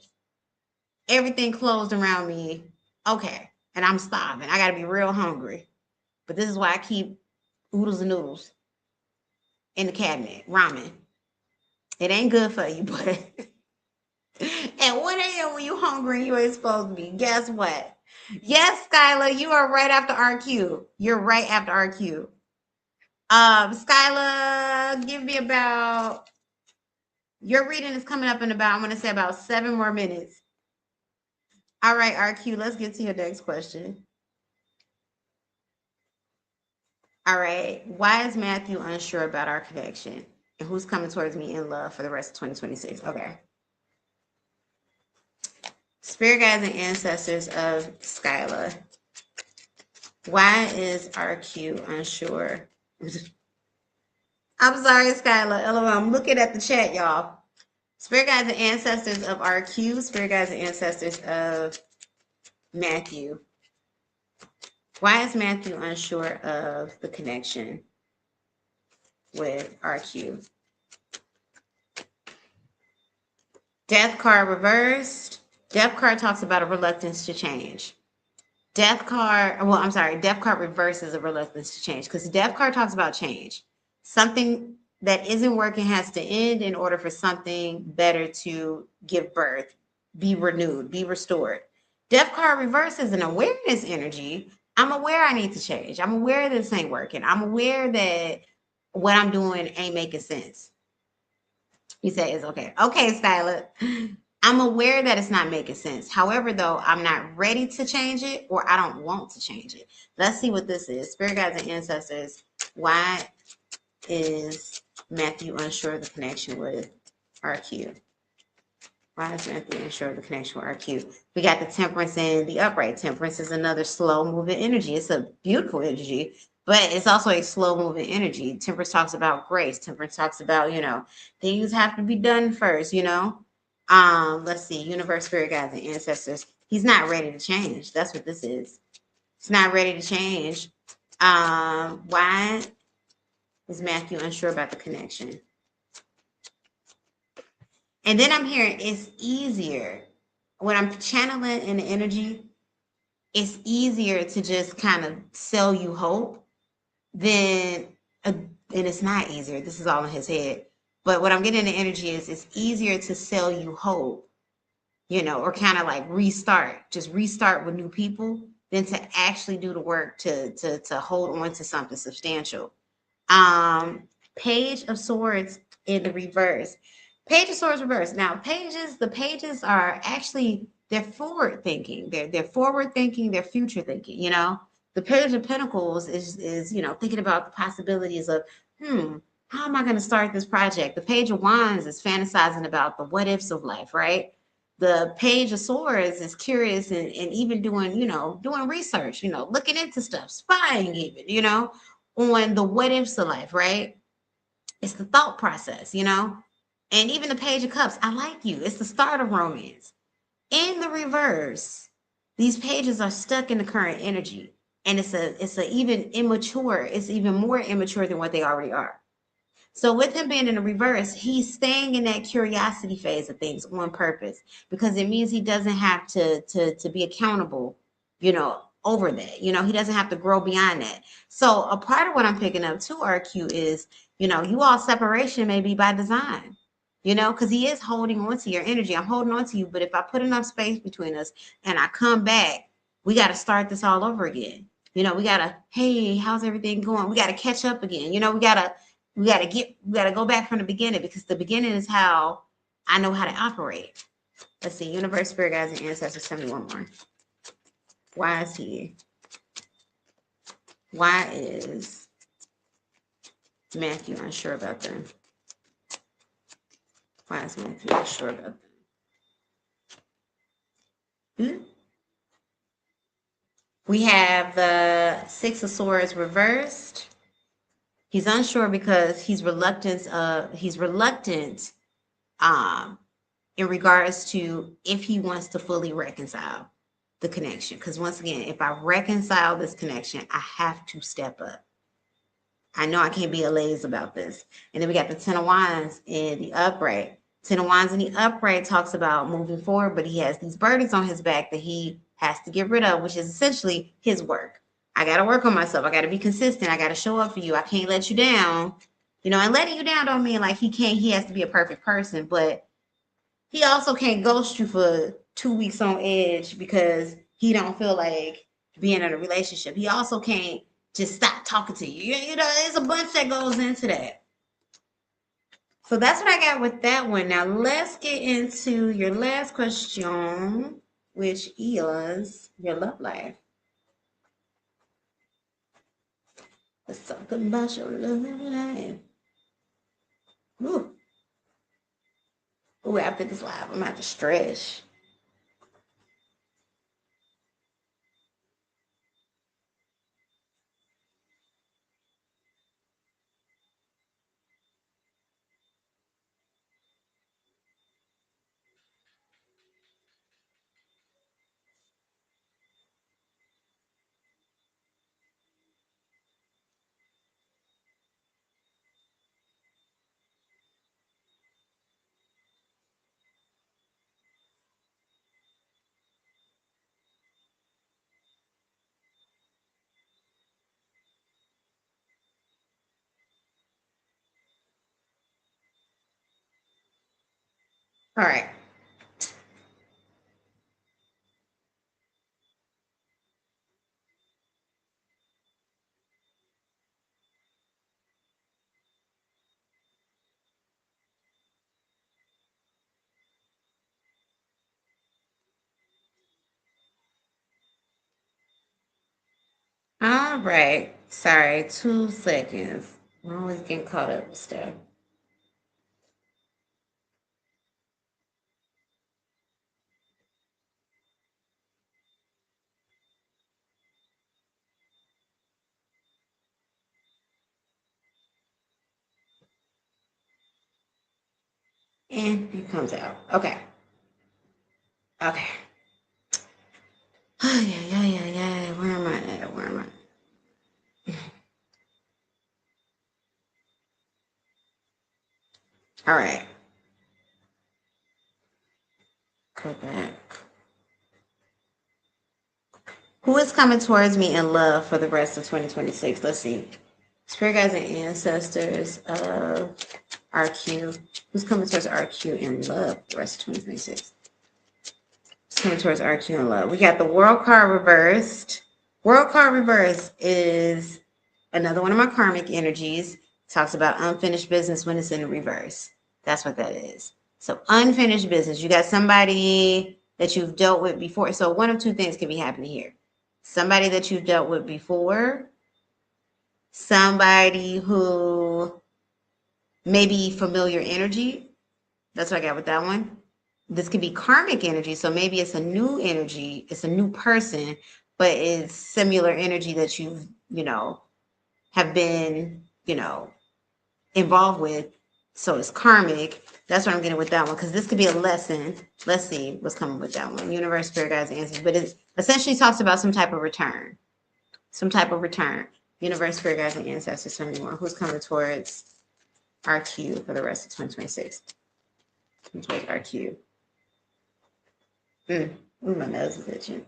everything closed around me. Okay, and I'm starving. I gotta be real hungry. But this is why I keep oodles and noodles in the cabinet, ramen. It ain't good for you, but at 1 a.m. when you hungry and you ain't supposed to be, guess what? Yes, Skylar, you are right after RQ. You're right after RQ. Skylar, give me about, your reading is coming up in about, I'm gonna say about 7 more minutes. All right, RQ, let's get to your next question. All right, why is Matthew unsure about our connection? And who's coming towards me in love for the rest of 2026? Okay. Spirit guides and ancestors of Skyla. Why is RQ unsure? I'm sorry, Skyla. LOL. I'm looking at the chat, y'all. Spirit guides and ancestors of RQ. Spirit guides and ancestors of Matthew. Why is Matthew unsure of the connection with RQ? Death card reversed. Death card talks about a reluctance to change. Death card reverses a reluctance to change because Death card talks about change. Something that isn't working has to end in order for something better to give birth, be renewed, be restored. Death card reverse is an awareness energy. I'm aware I need to change. I'm aware this ain't working. I'm aware that what I'm doing ain't making sense. You say it's okay. Okay, Skylar. I'm aware that it's not making sense. However, though, I'm not ready to change it or I don't want to change it. Let's see what this is. Spirit guides and ancestors. Why is Matthew unsure of the connection with RQ? Why is Matthew unsure of the connection with RQ? We got the temperance and the upright. Temperance is another slow moving energy. It's a beautiful energy, but it's also a slow moving energy. Temperance talks about grace. Temperance talks about, things have to be done first, Let's see, universe, spirit guides, and ancestors. He's not ready to change. That's what this is. He's not ready to change. Why is Matthew unsure about the connection? And then I'm hearing it's easier when I'm channeling in the energy. It's easier to just kind of sell you hope than, and it's not easier. This is all in his head. But what I'm getting in the energy is it's easier to sell you hope, or kind of like just restart with new people than to actually do the work to hold on to something substantial. Page of Swords in the reverse. Page of Swords reverse. Now, the pages are actually, they're forward thinking. They're forward thinking, they're future thinking, The Page of Pentacles is thinking about the possibilities of, how am I going to start this project? The Page of Wands is fantasizing about the what ifs of life, right? The Page of Swords is curious and even doing research, looking into stuff, spying even, on the what ifs of life, right? It's the thought process, and even the Page of Cups. I like you. It's the start of romance. In the reverse, these pages are stuck in the current energy, and it's even more immature than what they already are. So with him being in the reverse, he's staying in that curiosity phase of things on purpose because it means he doesn't have to be accountable, over that. He doesn't have to grow beyond that. So a part of what I'm picking up too, RQ, is, you all separation may be by design, because he is holding on to your energy. I'm holding on to you, but if I put enough space between us and I come back, we got to start this all over again. We got to, hey, how's everything going? We got to catch up again. We got to go back from the beginning because the beginning is how I know how to operate. Let's see, universe, spirit guides, and ancestors. Tell me one more. Why is Matthew unsure about them? Why is Matthew unsure about them? We have the Six of Swords reversed. He's unsure because he's reluctant in regards to if he wants to fully reconcile the connection. Because once again, if I reconcile this connection, I have to step up. I know I can't be a lazy about this. And then we got the Ten of Wands in the upright. Ten of Wands in the upright talks about moving forward, but he has these burdens on his back that he has to get rid of, which is essentially his work. I got to work on myself. I got to be consistent. I got to show up for you. I can't let you down. You know, and letting you down don't mean like he has to be a perfect person, but he also can't ghost you for 2 weeks on edge because he don't feel like being in a relationship. He also can't just stop talking to you. You know, there's a bunch that goes into that. So that's what I got with that one. Now let's get into your last question, which is your love life. Let's talk about your love life. Ooh. Ooh, after this live, I'm about to stretch. All right. All right. Sorry, 2 seconds. I'm always getting caught up with stuff. And it comes out. Okay. Okay. Oh, yeah. Where am I at? Where am I? All right. Go back. Who is coming towards me in love for the rest of 2026? Let's see. Spirit guides and ancestors of RQ. Who's coming towards RQ in love for the rest of 2026? Who's coming towards RQ in love? We got the World card reversed. World card reversed is another one of my karmic energies. Talks about unfinished business when it's in reverse. That's what that is. So unfinished business. You got somebody that you've dealt with before. So one of two things can be happening here. Somebody that you've dealt with before. Somebody who may be familiar energy. That's what I got with that one. This could be karmic energy. So maybe it's a new energy. It's a new person, but it's similar energy that you've, have been, involved with. So it's karmic. That's what I'm getting with that one, because this could be a lesson. Let's see what's coming with that one. Universe, spirit guides, answers. But it essentially talks about some type of return. Some type of return. Universe, spirit guides, and ancestors. Tell me more. Who's coming towards RQ for the rest of 2026? Coming towards RQ. Ooh, my nose is itching.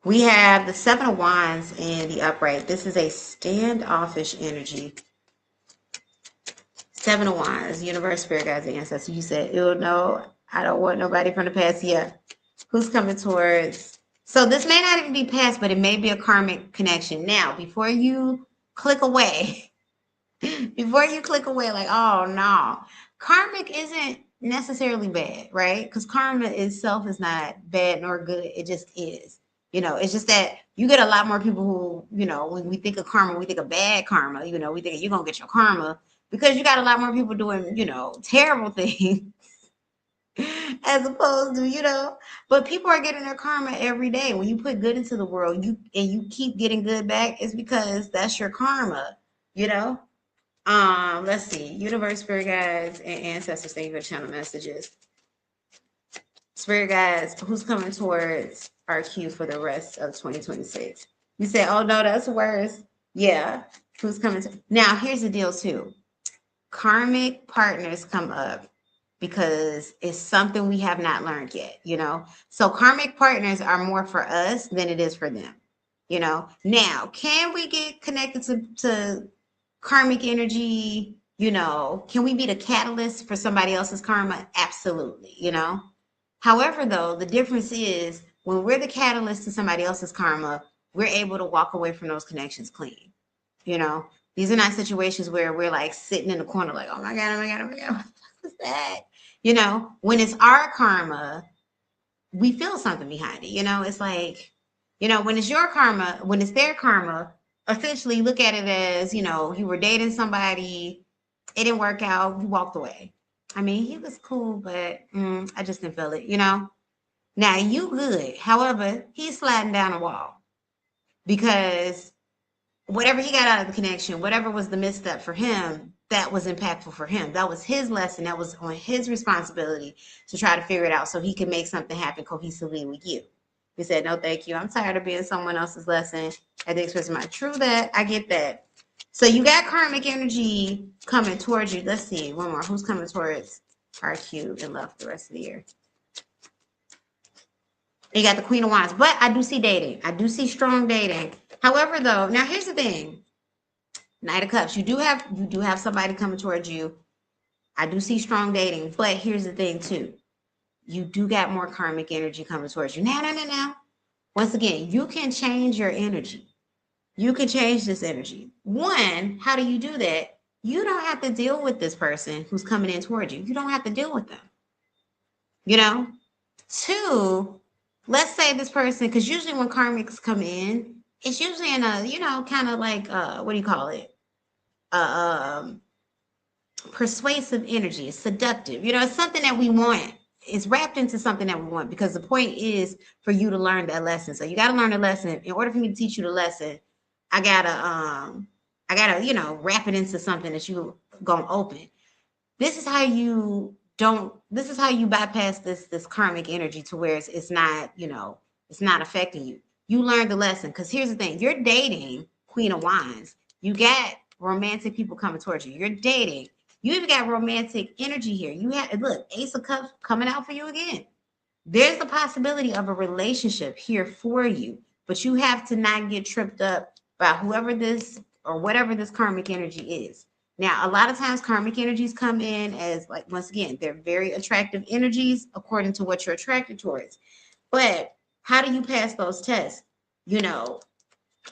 We have the Seven of Wands in the upright. This is a standoffish energy. Seven of Wands, universe, spirit guides, and ancestors. You said, ew, no, I don't want nobody from the past. Yeah. Who's coming towards? So this may not even be past, but it may be a karmic connection. Now, before you click away, like, oh, no. Karmic isn't necessarily bad, right? Because karma itself is not bad nor good. It just is. It's just that you get a lot more people who, when we think of karma, we think of bad karma. We think you're going to get your karma. Because you got a lot more people doing, terrible things as opposed to, but people are getting their karma every day. When you put good into the world, you keep getting good back, it's because that's your karma, Let's see. Universe, spirit guides, and ancestors, thank you for channel messages. Spirit guides, who's coming towards our queue for the rest of 2026? You say, oh no, that's worse. Yeah. Who's coming to now? Here's the deal, too. Karmic partners come up because it's something we have not learned yet, you know. So karmic partners are more for us than it is for them, you know. Now, can we get connected to karmic energy? You know, can we be the catalyst for somebody else's karma? Absolutely, you know. However, though, the difference is when we're the catalyst to somebody else's karma, we're able to walk away from those connections clean, you know. These are not situations where we're like sitting in the corner like, oh my God, oh my God, oh my God, what the fuck was that? You know, when it's our karma, we feel something behind it. You know, it's like, you know, when it's your karma, when it's their karma, essentially look at it as, you know, you were dating somebody, it didn't work out, you walked away. I mean, he was cool, but I just didn't feel it, you know? Now you good. However, he's sliding down a wall because whatever he got out of the connection, whatever was the misstep for him, that was impactful for him. That was his lesson. That was on his responsibility to try to figure it out so he can make something happen cohesively with you. He said, no, thank you. I'm tired of being someone else's lesson at the expense of mine. True that. I get that. So you got karmic energy coming towards you. Let's see. One more. Who's coming towards our cube and love for the rest of the year? You got the Queen of Wands. But I do see dating. I do see strong dating. However, though, now here's the thing. Knight of Cups. You do have somebody coming towards you. I do see strong dating, but here's the thing too. You do got more karmic energy coming towards you. Now. Once again, you can change your energy. You can change this energy. One, how do you do that? You don't have to deal with this person who's coming in towards you. You don't have to deal with them. You know? Two, let's say this person, because usually when karmics come in, it's usually in a, you know, kind of like what do you call it? Persuasive energy. It's seductive. You know, it's something that we want. It's wrapped into something that we want because the point is for you to learn that lesson. So you got to learn the lesson. In order for me to teach you the lesson, I gotta, you know, wrap it into something that you gonna open. This is how you bypass this karmic energy to where it's not, you know, it's not affecting you. You learn the lesson. Because here's the thing, you're dating Queen of Wands. You got romantic people coming towards you. You're dating. You even got romantic energy here. You have, look, Ace of Cups coming out for you again. There's the possibility of a relationship here for you, but you have to not get tripped up by whoever this or whatever this karmic energy is. Now, a lot of times karmic energies come in as, like, once again, they're very attractive energies according to what you're attracted towards. But how do you pass those tests? You know,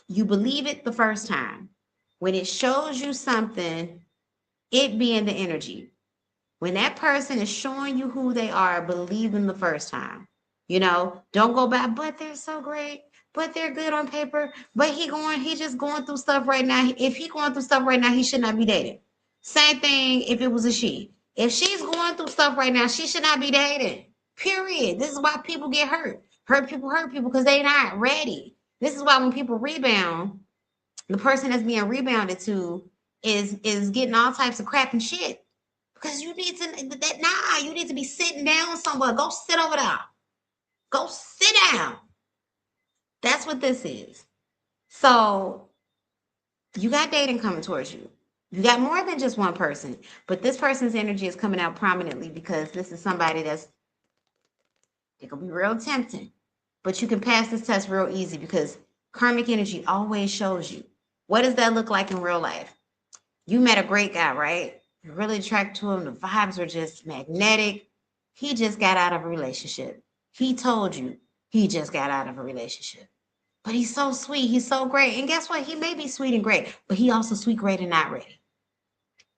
you believe it the first time. When it shows you something, it being the energy. When that person is showing you who they are, believe them the first time. You know, don't go back, but they're so great, but they're good on paper, but he just going through stuff right now. If he going through stuff right now, he should not be dating. Same thing if it was a she. If she's going through stuff right now, she should not be dating. Period. This is why people get hurt. Hurt people because they not ready. This is why when people rebound, the person that's being rebounded to is getting all types of crap and shit. Because you need you need to be sitting down somewhere. Go sit over there. Go sit down. That's what this is. So you got dating coming towards you. You got more than just one person, but this person's energy is coming out prominently because this is somebody it can be real tempting, but you can pass this test real easy because karmic energy always shows you. What does that look like in real life? You met a great guy, right? You're really attracted to him. The vibes are just magnetic. He just got out of a relationship. He told you he just got out of a relationship. But he's so sweet. He's so great. And guess what? He may be sweet and great, but he also sweet, great, and not ready.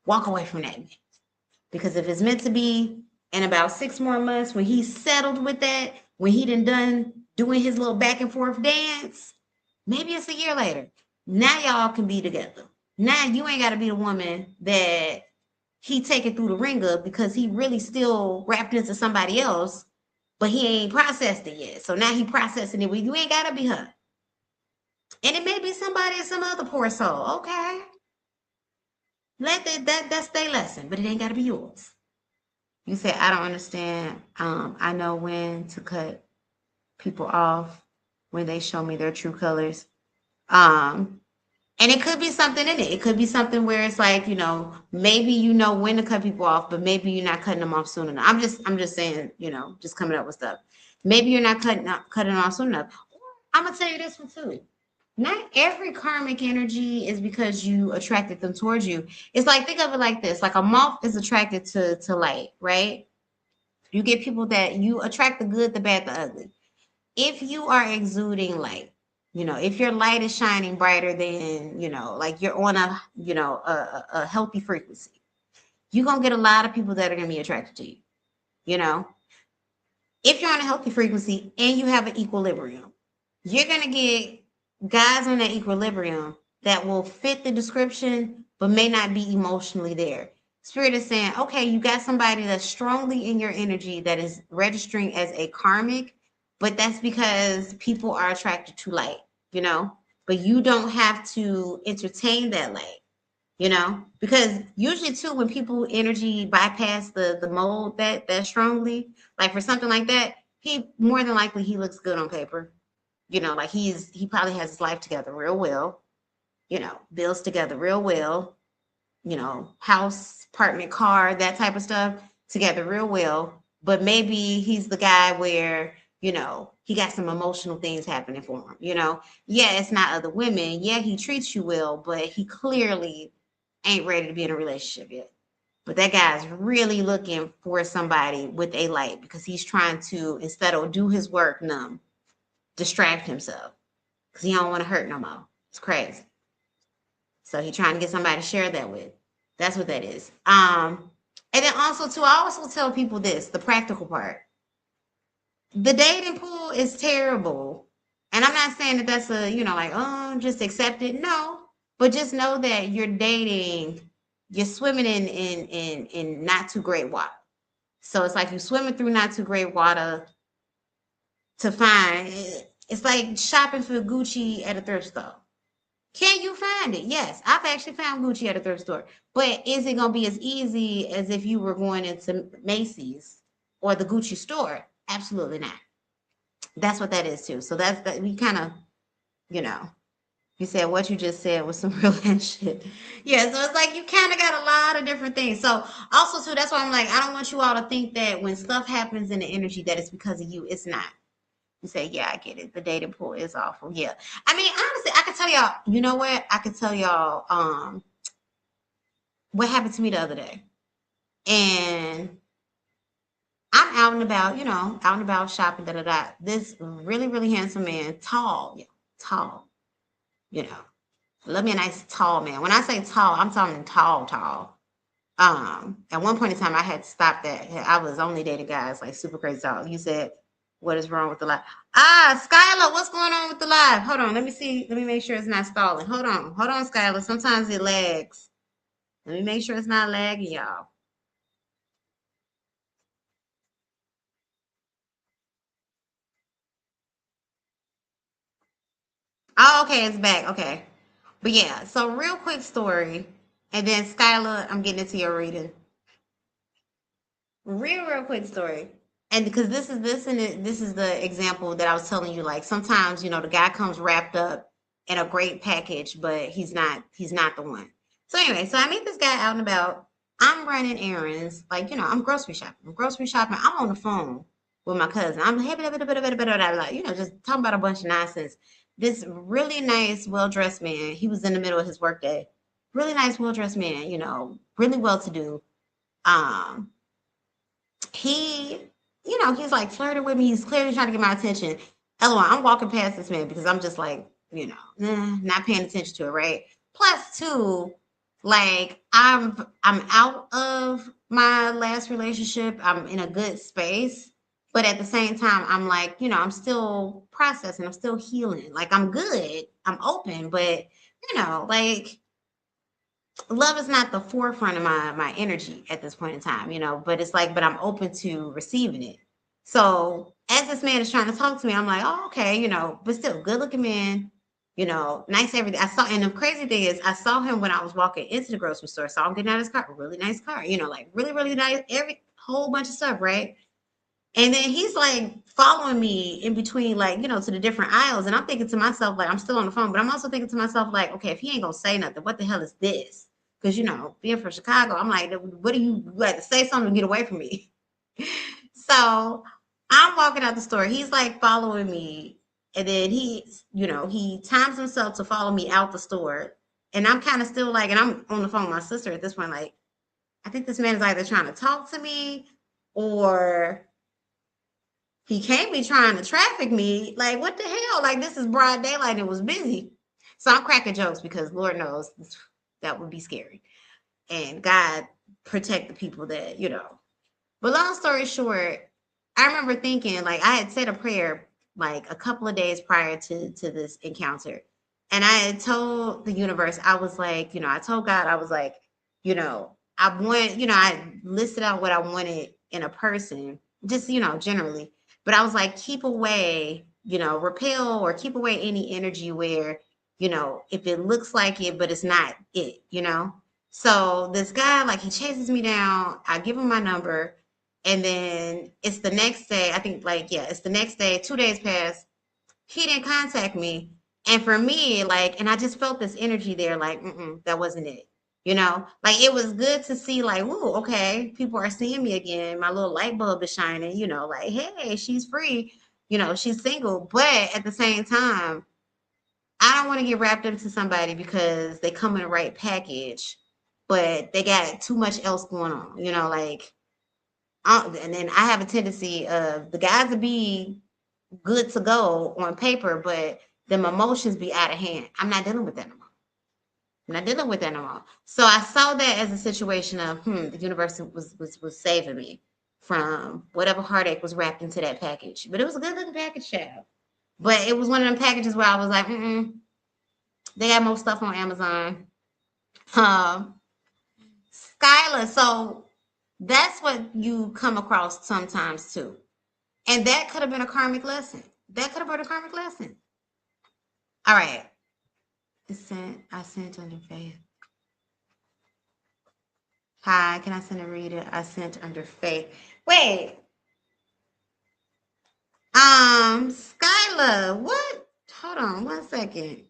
Walk away from that man. Because if it's meant to be in about 6 more months, when he's settled with that, when he done doing his little back and forth dance, maybe it's a year later. Now y'all can be together. Now you ain't got to be the woman that he taking through the ringer because he really still wrapped into somebody else, but he ain't processed it yet. So now he processing it. Well, you ain't got to be her. And it may be somebody, some other poor soul. Okay. Let that's their lesson, but it ain't got to be yours. You say, I don't understand. I know when to cut people off when they show me their true colors. Um, and it could be something in it. It could be something where it's like, maybe you know when to cut people off, but maybe you're not cutting them off soon enough. I'm just saying, just coming up with stuff. Maybe you're not cutting them off soon enough. I'm gonna tell you this one too. Not every karmic energy is because you attracted them towards you. It's like, think of it like this: like a moth is attracted to light, right? You get people that you attract the good, the bad, the ugly. If you are exuding light, if your light is shining brighter than, like you're on a healthy frequency, you're going to get a lot of people that are going to be attracted to you. You know, if you're on a healthy frequency and you have an equilibrium, you're going to get guys on that equilibrium that will fit the description, but may not be emotionally there. Spirit is saying, okay, you got somebody that's strongly in your energy that is registering as a karmic, but that's because people are attracted to light, but you don't have to entertain that light, because usually too, when people energy bypass the mold that strongly, like for something like that, he more than likely he looks good on paper, like he probably has his life together real well, bills together real well, house, apartment, car, that type of stuff together real well. But maybe he's the guy where, he got some emotional things happening for him, Yeah, it's not other women. Yeah, he treats you well, but he clearly ain't ready to be in a relationship yet. But that guy's really looking for somebody with a light because he's trying to, instead of do his work, distract himself because he don't want to hurt no more. It's crazy. So he's trying to get somebody to share that with. That's what that is. And then also too, I also tell people this, the practical part. The dating pool is terrible. And I'm not saying that that's like, oh, just accept it. No. But just know that you're swimming in not too great water. So it's like you're swimming through not too great water to find. It's like shopping for Gucci at a thrift store. Can you find it? Yes, I've actually found Gucci at a thrift store. But is it going to be as easy as if you were going into Macy's or the Gucci store? Absolutely not. That's what that is too. So that's that. We kind of, you know, you said what you just said was some real shit. Yeah, so it's like you kind of got a lot of different things. So also too, that's why I'm like, I don't want you all to think that when stuff happens in the energy that it's because of you. It's not. You say, yeah, I get it. The dating pool is awful. Yeah. I mean, honestly, I could tell y'all, you know what? I could tell y'all what happened to me the other day. And I'm out and about, out and about shopping, da da da. This really, really handsome man, tall, yeah, tall, you know. Love me a nice tall man. When I say tall, I'm talking tall, tall. At one point in time, I had to stop that. I was only dating guys like super crazy tall. You said, what is wrong with the live? Skylar, what's going on with the live? Hold on, let me see. Let me make sure it's not stalling. Hold on, Skylar. Sometimes it lags. Let me make sure it's not lagging, y'all. Oh, okay, it's back. Okay. But yeah, so real quick story. And then Skylar, I'm getting into your reading. Real quick story. And because this is the example that I was telling you, like sometimes, the guy comes wrapped up in a great package, but he's not the one. So anyway, so I meet this guy out and about. I'm running errands, like, I'm grocery shopping. I'm on the phone with my cousin. I'm hey, like, just talking about a bunch of nonsense. This really nice, well-dressed man, he was in the middle of his workday. Really nice, well-dressed man, really well-to-do. Um, he, he's like flirting with me. He's clearly trying to get my attention. LOL, I'm walking past this man because I'm just like, not paying attention to it, right? Plus, two, like I'm out of my last relationship. I'm in a good space, but at the same time, I'm like, I'm still processing. I'm still healing. Like I'm good. I'm open, but like love is not the forefront of my energy at this point in time, but it's like, but I'm open to receiving it. So as this man is trying to talk to me, I'm like, oh, okay, but still good looking man, nice everything. And the crazy thing is, I saw him when I was walking into the grocery store. Saw him getting out of his car, really nice car, like really, really nice, every whole bunch of stuff, right? And then he's like following me in between, like, to the different aisles. And I'm thinking to myself, like, I'm still on the phone, but I'm also thinking to myself, like, okay, if he ain't gonna say nothing, what the hell is this? Because, being from Chicago, I'm like, what do you like to say something to get away from me? So I'm walking out the store. He's like following me. And then he times himself to follow me out the store. And I'm kind of still like, and I'm on the phone with my sister at this point, like, I think this man is either trying to talk to me or he can't be trying to traffic me. Like, what the hell? Like, this is broad daylight and it was busy. So I'm cracking jokes because Lord knows that would be scary. And God protect the people that. But long story short, I remember thinking, like, I had said a prayer like a couple of days prior to this encounter. And I had told the universe, I was like, I told God, I was like, I listed out what I wanted in a person, just, generally. But I was like, keep away, repel or keep away any energy where, if it looks like it, but it's not it. So this guy, like, he chases me down. I give him my number. And then it's the next day, I think, like, yeah, it's the next day, 2 days pass. He didn't contact me. And for me, like, and I just felt this energy there, like, that wasn't it. Like, it was good to see, like, ooh, okay, people are seeing me again. My little light bulb is shining, like, hey, she's free, she's single. But at the same time, I don't want to get wrapped into somebody because they come in the right package, but they got too much else going on, like, and then I have a tendency of the guys to be good to go on paper, but them emotions be out of hand. I'm not dealing with that no more. I'm not dealing with that no more. So I saw that as a situation of, the universe was saving me from whatever heartache was wrapped into that package. But it was a good looking package, child. But it was one of them packages where I was like, they got more stuff on Amazon. Skylar, so that's what you come across sometimes too. And that could have been a karmic lesson. That could have been a karmic lesson. All right. I sent under faith. Hi, can I send a reader? I sent under faith. Wait. Skylar, what? Hold on 1 second.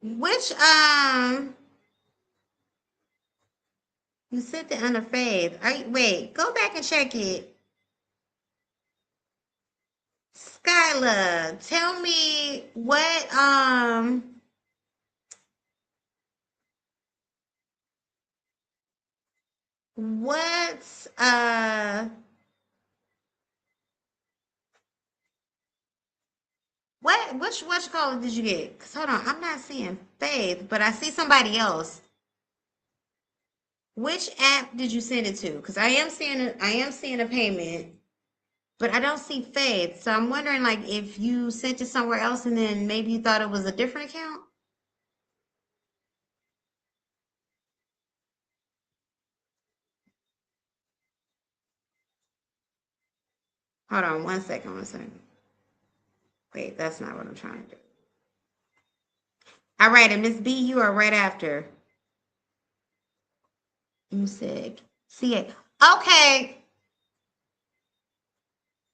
Which you sent it under faith. Wait, go back and check it. Skylar, tell me what's which color did you get? 'Cause hold on, I'm not seeing Faith, but I see somebody else. Which app did you send it to? Because I am seeing a payment, but I don't see Faith. So I'm wondering, like, if you sent it somewhere else and then maybe you thought it was a different account. Hold on 1 second, 1 second. Wait, that's not what I'm trying to do. All right, and Miss B, you are right after. You said CA. Okay.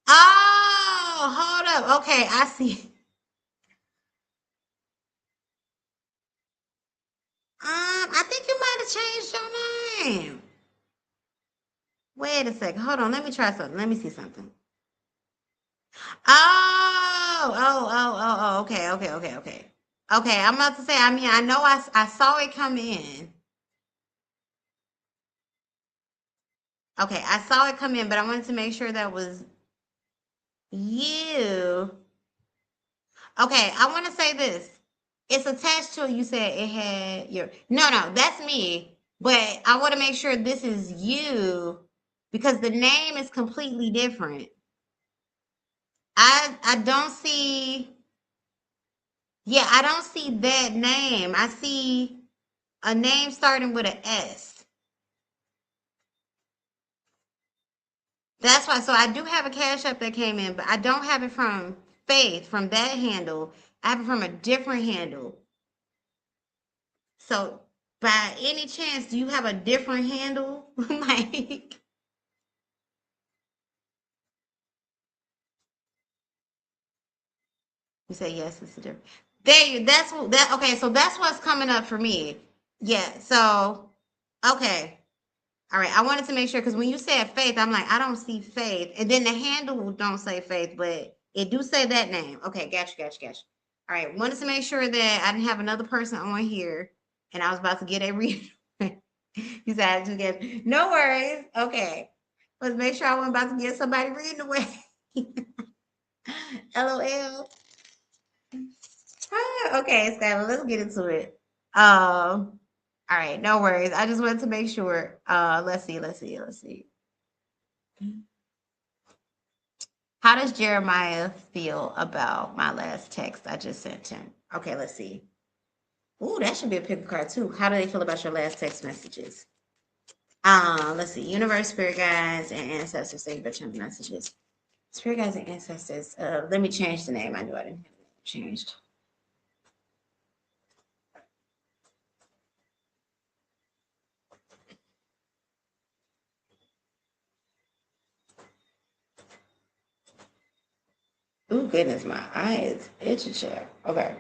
Oh, hold up. Okay, I see. I think you might have changed your name. Wait a second. Hold on. Let me try something. Let me see something. Oh. Okay, okay, okay, okay. Okay, I'm about to say, I mean, I know I saw it come in. Okay, I saw it come in, but I wanted to make sure that was you. Okay, I want to say this. It's attached to it. You said it had your. No, that's me. But I want to make sure this is you because the name is completely different. I don't see. Yeah, I don't see that name. I see a name starting with an S. That's why. So I do have a Cash App that came in, but I don't have it from Faith, from that handle. I have it from a different handle. So by any chance, do you have a different handle? Like, you say yes, it's a different. There you. That's what that. Okay, so that's what's coming up for me. Yeah. So okay. All right. I wanted to make sure because when you said Faith, I'm like, I don't see Faith, and then the handle don't say Faith, but it do say that name. Okay. Gotcha. Gotcha. Gotcha. All right. Wanted to make sure that I didn't have another person on here, and I was about to get a read. You said to get no worries. Okay. Let's make sure I wasn't about to get somebody reading away. LOL. Okay, Skylar, let's get into it. All right, no worries. I just wanted to make sure. Let's see. How does Jeremiah feel about my last text I just sent him? Okay, let's see. Ooh, that should be a pick card too. How do they feel about your last text messages? Let's see. Universe, spirit guides, and ancestors. Thank you for checking messages. Spirit guides and ancestors. Let me change the name. I knew I didn't have it changed. Ooh, goodness, my eyes itching. Okay.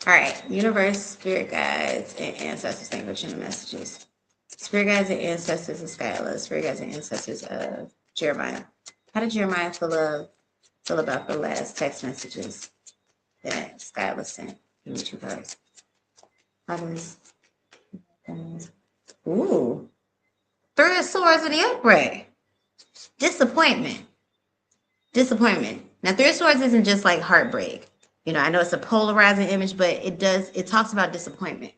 All right. Universe, spirit guides, and ancestors. Thank you for checking messages. Spirit guides and ancestors of Skylar. Spirit guides and ancestors of Jeremiah. How did Jeremiah feel about the last text messages that Skylar sent? You guys. How does ooh. Three of Swords in the upright. Disappointment. Disappointment. Now, Three of Swords isn't just like heartbreak. You know, I know it's a polarizing image, but it talks about disappointment.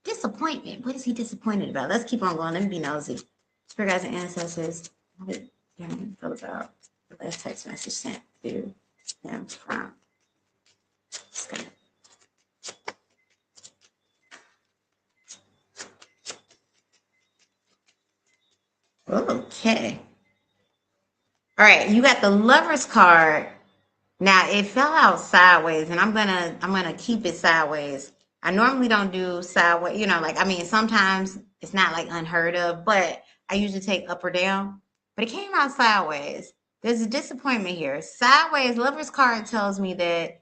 Disappointment. What is he disappointed about? Let's keep on going. Let me be nosy. Spirit guides and ancestors. How did you feel about the last text message sent to him from Skylar? Okay. All right, you got the Lover's card. Now it fell out sideways, and I'm gonna keep it sideways. I normally don't do sideways, you know, like I mean sometimes it's not like unheard of, but I usually take up or down. But it came out sideways. There's a disappointment here. Sideways, Lover's card tells me that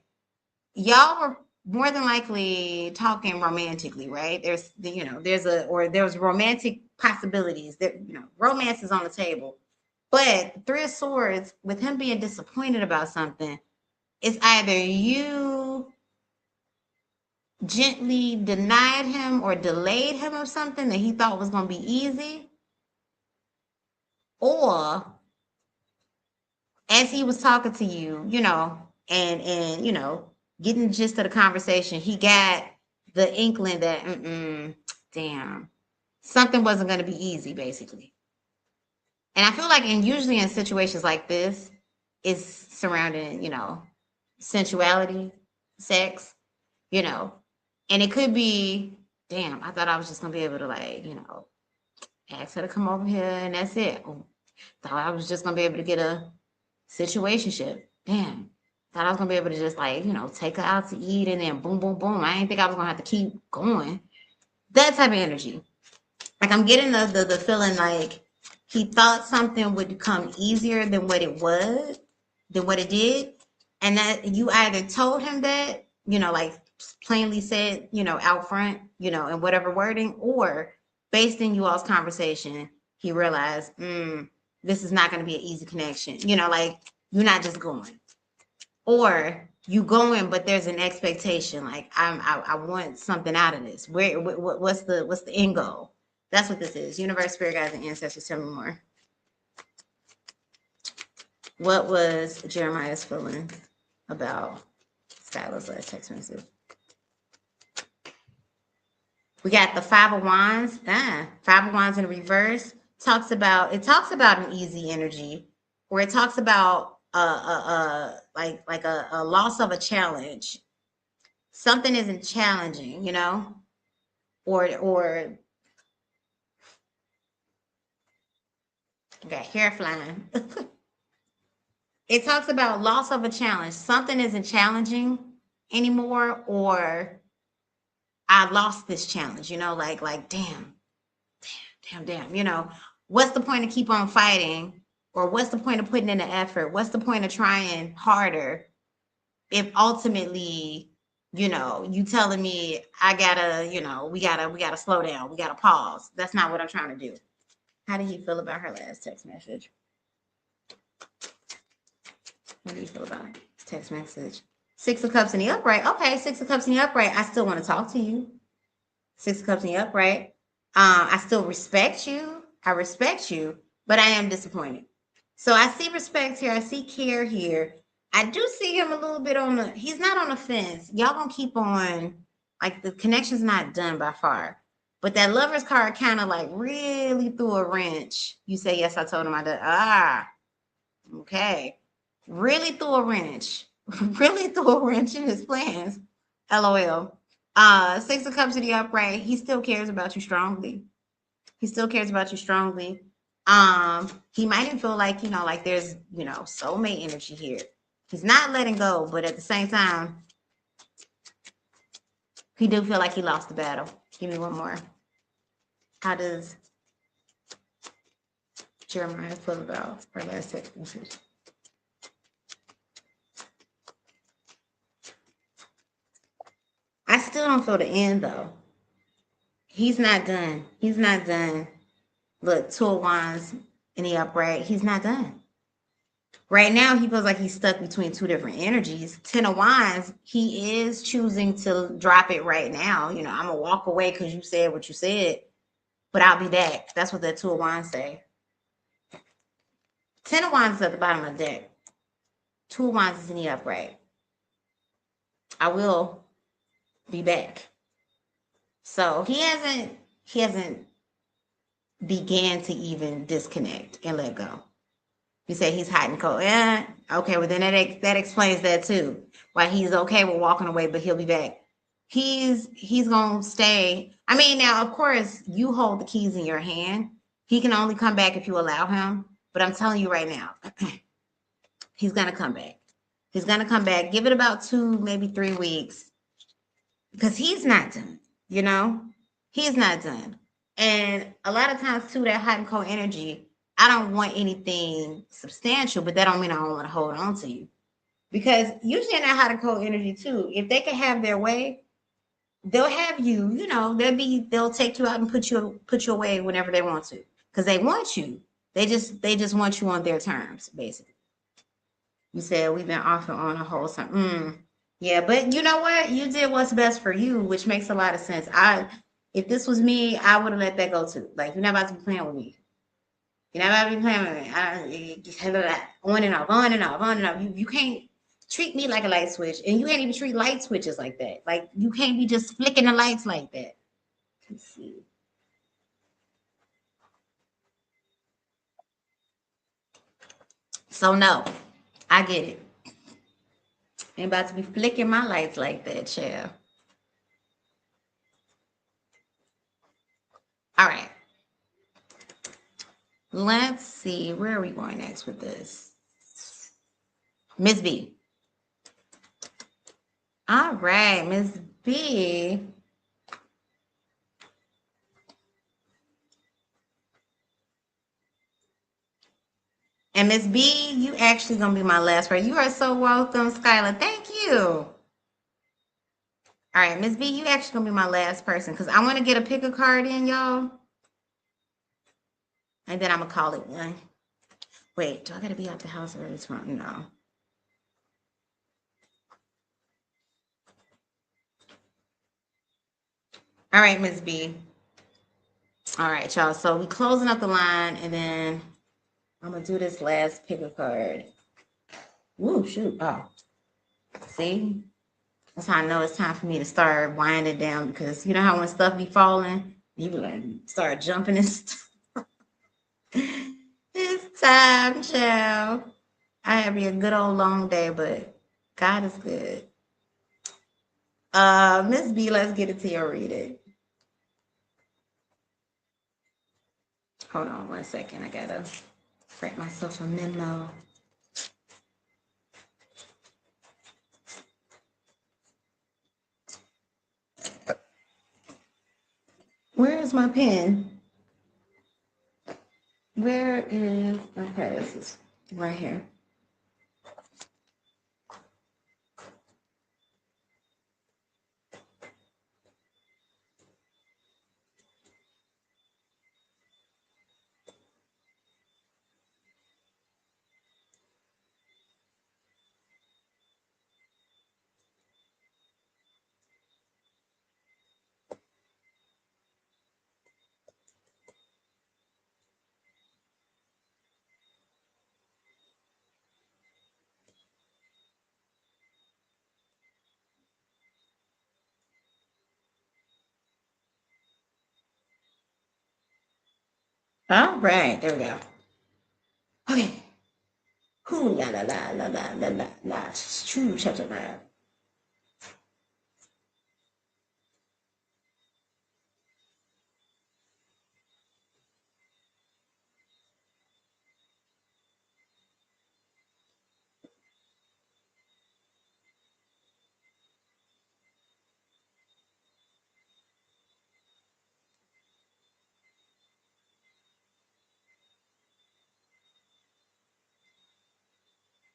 y'all were more than likely talking romantically, right? There's romantic possibilities that romance is on the table. But Three of Swords, with him being disappointed about something, it's either you gently denied him or delayed him of something that he thought was going to be easy, or as he was talking to you, and getting the gist of the conversation, he got the inkling that, damn, something wasn't going to be easy, basically. And I feel like, usually in situations like this, it's surrounding, sensuality, sex, you know, and it could be, damn, I thought I was just gonna be able to ask her to come over here and that's it. Thought I was just gonna be able to get a situationship. Damn. Thought I was gonna be able to just take her out to eat and then boom, boom, boom. I didn't think I was gonna have to keep going. That type of energy. Like I'm getting the feeling like he thought something would come easier than what it was, than what it did. And that you either told him that, like plainly said, out front, in whatever wording, or based in you all's conversation, he realized, this is not going to be an easy connection. Like you're not just going, or you going, but there's an expectation. Like I want something out of this. What's the end goal? That's what this is. Universe, spirit guides, and ancestors, tell me more. What was Jeremiah's feeling about Skylar's last text message? We got the Five of Wands. Five of Wands in reverse talks about an easy energy, or it talks about like a loss of a challenge. Something isn't challenging, or I got hair flying. It talks about loss of a challenge. Something isn't challenging anymore, or I lost this challenge, like damn, what's the point of keep on fighting? Or what's the point of putting in the effort? What's the point of trying harder if ultimately, you telling me I gotta, we gotta slow down, we gotta pause. That's not what I'm trying to do. How did he feel about her last text message? What do you feel about it? Text message. 6 of Cups in the upright. Okay, 6 of Cups in the upright. I still want to talk to you. 6 of Cups in the upright. I still respect you. I respect you, but I am disappointed. So I see respect here. I see care here. I do see him a little bit he's not on the fence. Y'all gonna keep on, like the connection's not done by far. But that Lover's card kind of like really threw a wrench. You say, yes, I told him I did. Okay. Really threw a wrench. Really threw a wrench in his plans. LOL. 6 of Cups in the upright. He still cares about you strongly. He still cares about you strongly. He might even feel like, like there's, soulmate energy here. He's not letting go, but at the same time, he do feel like he lost the battle. Give me one more. How does Jeremiah feel about her last text message? I still don't feel the end, though. He's not done. He's not done. Look, 2 of Wands in the upright. He's not done. Right now, he feels like he's stuck between 2 different energies. 10 of Wands, he is choosing to drop it right now. I'm going to walk away because you said what you said, but I'll be back. That's what that 2 of Wands say. 10 of Wands is at the bottom of the deck. 2 of Wands is in the upright. I will be back. So he hasn't began to even disconnect and let go. You say he's hot and cold. Yeah, okay, well then that explains that too. Why he's okay with walking away, but he'll be back. He's gonna stay. I mean, now of course you hold the keys in your hand. He can only come back if you allow him. But I'm telling you right now, he's gonna come back. He's gonna come back. Give it about 2, maybe 3 weeks. Because he's not done, He's not done. And a lot of times too, that hot and cold energy, I don't want anything substantial, but that don't mean I don't want to hold on to you. Because usually in that hot and cold energy too, if they can have their way, they'll have you, they'll take you out and put you away whenever they want to. Because they want you. They just want you on their terms, basically. You said we've been off and on a whole time. Yeah, but you know what? You did what's best for you, which makes a lot of sense. If this was me, I would have let that go too. Like, you're not about to be playing with me. You're not about to be playing with me. On and off, on and off, on and off. You can't treat me like a light switch, and you can't even treat light switches like that. Like, you can't be just flicking the lights like that. Let's see. So no, I get it. Ain't about to be flicking my lights like that, child. All right. Let's see. Where are we going next with this? Miss B. All right, Miss B. And Miss B, you actually gonna be my last person. You are so welcome, Skylar. Thank you. All right, Miss B, you actually gonna be my last person because I want to get a pick a card in, y'all. And then I'm gonna call it one. Wait, do I gotta be out the house early tomorrow? No. All right, Miss B. All right, y'all. So we closing up the line, and then I'm gonna do this last pick a card. Woo, shoot. Oh, see? That's how I know it's time for me to start winding down, because you know how when stuff be falling, you be like, start jumping and stuff. It's time, child. I have a good old long day, but God is good. Miss B, let's get it to your reading. Hold on 1 second. I gotta Write myself a memo. Where is my pen? Where is, okay, this is right here. All right, there we go. Okay. Who la la la la la la la la. True chapter 9.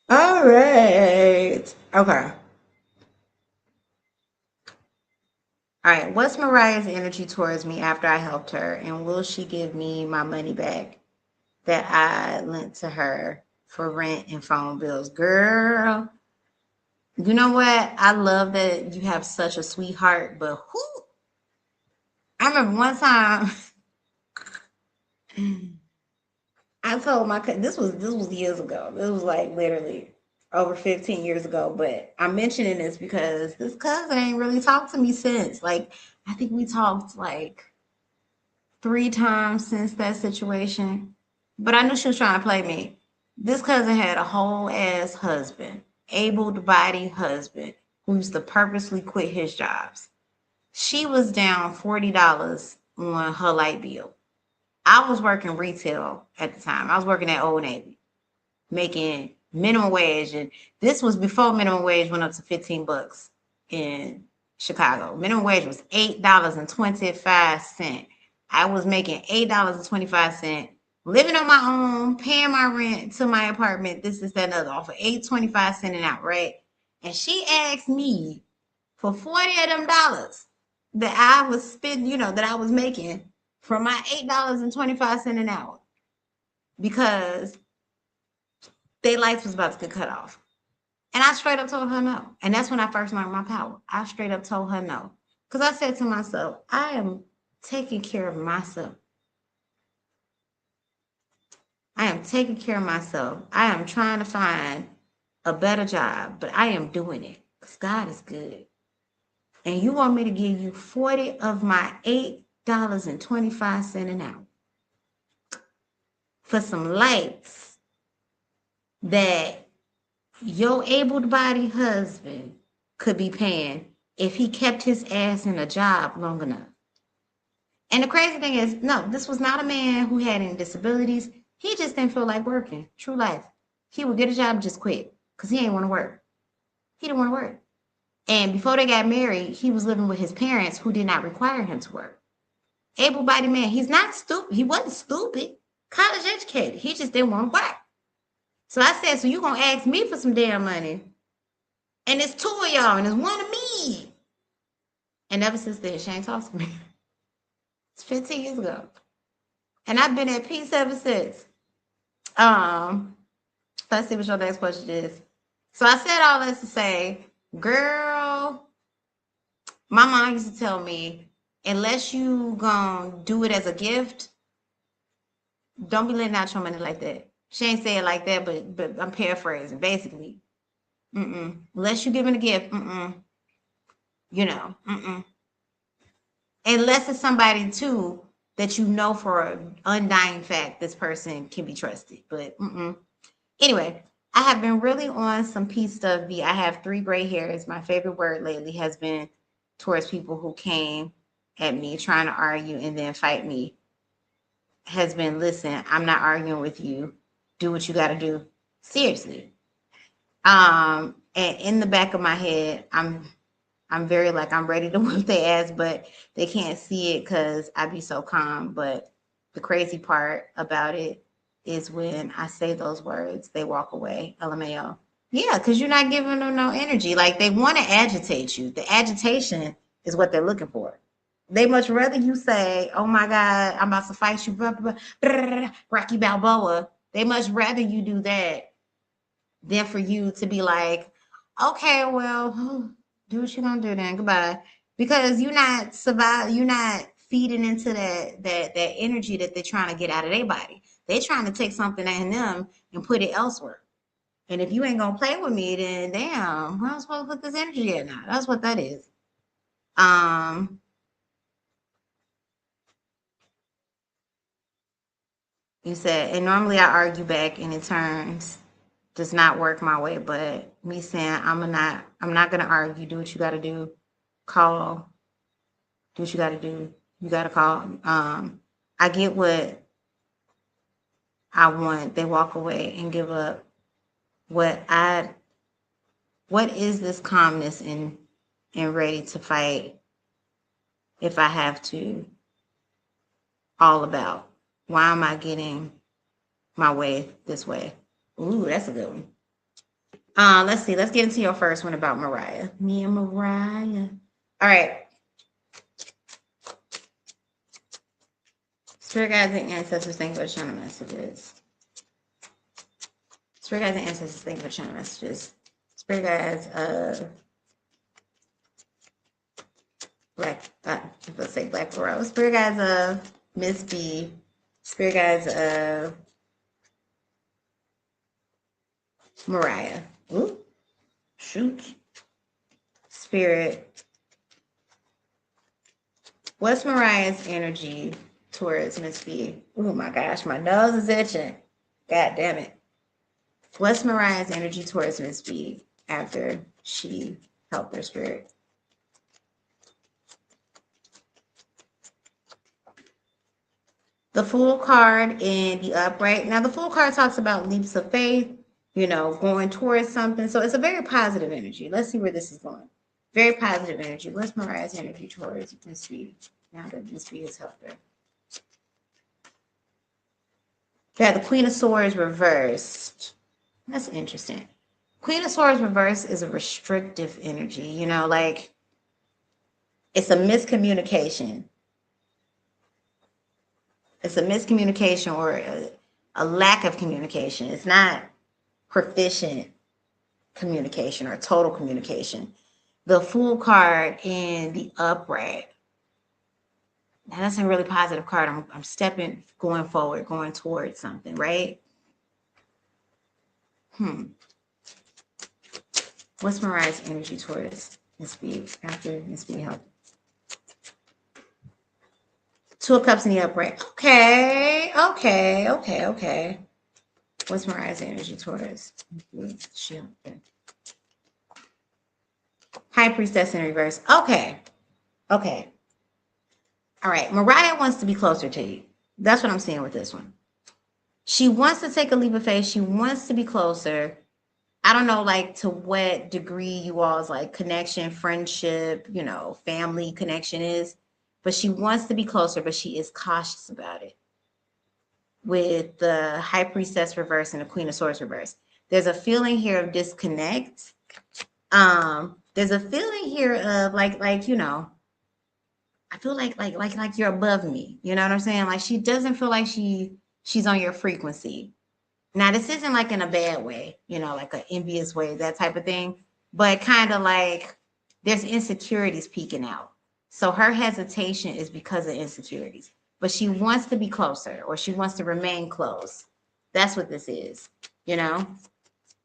All right. Okay. All right. What's Mariah's energy towards me after I helped her? And will she give me my money back that I lent to her for rent and phone bills? Girl, you know what? I love that you have such a sweetheart, but who? I remember one time I told my cousin, this was years ago. It was like literally over 15 years ago. But I'm mentioning this because this cousin ain't really talked to me since. Like, I think we talked like 3 times since that situation. But I knew she was trying to play me. This cousin had a whole ass husband, able-bodied husband, who used to purposely quit his jobs. She was down $40 on her light bill. I was working retail at the time. I was working at Old Navy, making minimum wage, and this was before minimum wage went up to $15 in Chicago. Minimum wage was $8.25. I was making $8.25, living on my own, paying my rent to my apartment. This is that another off of $8.25 an hour, right? And she asked me for 40 of them dollars that I was spending, that I was making from my $8.25 an hour because their lights was about to get cut off. And I straight up told her no. And that's when I first learned my power. I straight up told her no. Because I said to myself, I am taking care of myself. I am taking care of myself. I am trying to find a better job, but I am doing it because God is good. And you want me to give you 40 of my $8.25 an hour for some lights that your able-bodied husband could be paying if he kept his ass in a job long enough. And the crazy thing is, no, this was not a man who had any disabilities. He just didn't feel like working. True life. He would get a job and just quit because he ain't want to work. He didn't want to work. And before they got married, he was living with his parents who did not require him to work. Able-bodied man. He's not stupid. He wasn't stupid. College educated. He just didn't want to work. So I said, so you going to ask me for some damn money. And it's 2 of y'all and it's 1 of me. And ever since then, she ain't talked to me. It's 15 years ago. And I've been at peace ever since. Let's see what your next question is. So I said all this to say, girl, my mom used to tell me, unless you gonna do it as a gift, don't be letting out your money like that. She ain't say it like that, but I'm paraphrasing. Basically, unless you giving a gift, unless it's somebody too that you know for an undying fact this person can be trusted. But anyway, I have been really on some peace stuff. I have 3 gray hairs. My favorite word lately has been towards people who came at me trying to argue and then fight me. Has been, listen, I'm not arguing with you. do what you got to do. Seriously. And in the back of my head, I'm very like, I'm ready to whip their ass, but they can't see it because I be so calm. But the crazy part about it is when I say those words, they walk away. LMAO. Yeah, because you're not giving them no energy. Like, they want to agitate you. The agitation is what they're looking for. They much rather you say, oh my God, I'm about to fight you, blah, blah, blah, Rocky Balboa. They much rather you do that than for you to be like, okay, well, do what you're gonna do then. Goodbye. Because you're not feeding into that energy that they're trying to get out of their body. They're trying to take something in them and put it elsewhere. And if you ain't gonna play with me, then damn, where am I supposed to put this energy at now? That's what that is. You said, and normally I argue back and it turns does not work my way, but me saying I'm not gonna argue, do what you gotta do, call, do what you gotta do, you gotta call. I get what I want, they walk away and give up what is this calmness and ready to fight if I have to all about? Why am I getting my way this way? Ooh, that's a good one. Let's see. Let's get into your first one about Mariah. Me and Mariah. All right. Spirit guides and ancestors, thank you for channel messages. Spirit guides and ancestors, thank you for channel messages. Spirit guides of let's say Black Barrow. Spirit guides of Miss B. Spirit guides of Mariah. Ooh, shoot. Spirit. What's Mariah's energy towards Miss B? Oh my gosh, my nose is itching. God damn it. What's Mariah's energy towards Miss B after she helped her spirit? The Fool card in the upright. Now, the Fool card talks about leaps of faith, you know, going towards something. So it's a very positive energy. Let's see where this is going. Very positive energy. What's Mariah's energy towards Miss B now that Miss B has helped her? Yeah, the Queen of Swords reversed. That's interesting. Queen of Swords reversed is a restrictive energy, you know, like it's a miscommunication. It's a miscommunication or a lack of communication. It's not proficient communication or total communication. The Fool card in the upright. Now that's a really positive card. I'm stepping, going forward, going towards something, right? What's Mariah's energy towards Miss B after Miss B helped? Two of Cups in the upright. Okay. What's Mariah's energy towards? She helped her. High Priestess in reverse. Okay. All right. Mariah wants to be closer to you. That's what I'm seeing with this one. She wants to take a leap of faith. She wants to be closer. I don't know, like, to what degree you all's, like, connection, friendship, you know, family connection is. But she wants to be closer, but she is cautious about it. With the High Priestess reverse and the Queen of Swords reverse. There's a feeling here of disconnect. There's a feeling here of like, you know, I feel like you're above me. You know what I'm saying? Like, she doesn't feel like she's on your frequency. Now, this isn't like in a bad way, you know, like an envious way, that type of thing, but kind of like there's insecurities peeking out. So her hesitation is because of insecurities, but she wants to be closer or she wants to remain close. That's what this is, you know?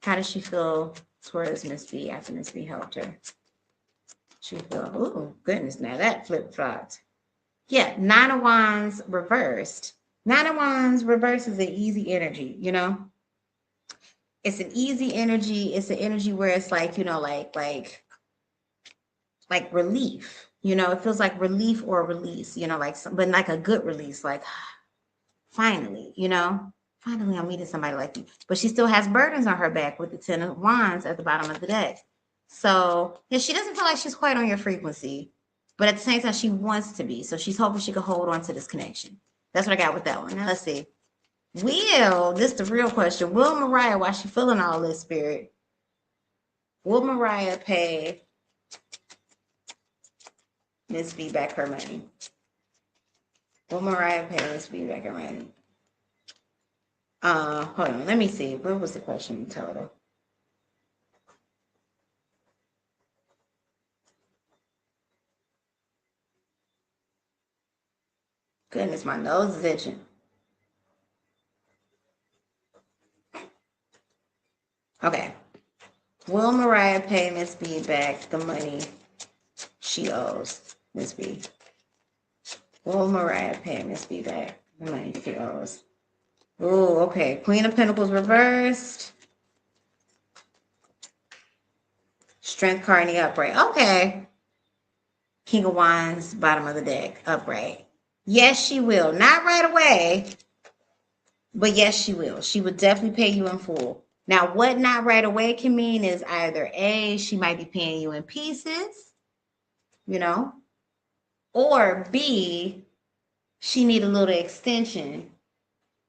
How does she feel towards Miss B after Miss B helped her? She feel, oh, goodness, now that flip-flopped. Yeah, Nine of Wands reversed. Nine of Wands reverse is an easy energy, you know? It's an easy energy. It's an energy where it's like, you know, like relief. You know, it feels like relief or release, you know, like but like a good release, like finally, you know, Finally, I'm meeting somebody like you. But she still has burdens on her back with the 10 of Wands at the bottom of the deck. So, yeah, she doesn't feel like she's quite on your frequency. But at the same time, she wants to be. So she's hoping she can hold on to this connection. That's what I got with that one. Now, let's see. This is the real question. Will Mariah, while she feeling all this, Spirit, will Mariah pay Miss B back her money? Will Mariah pay Miss B back her money? Hold on. Let me see. What was the question you told her? Goodness, my nose is itching. Okay. Will Mariah pay Miss B back the money she owes Miss B? Will Mariah pay Miss B back the money she owes? Oh, okay. Queen of Pentacles reversed. Strength card in the upright. Okay. King of Wands, bottom of the deck, upright. Yes, she will. Not right away, but yes, she will. She would definitely pay you in full. Now, what not right away can mean is either A, she might be paying you in pieces, you know, or B, she need a little extension,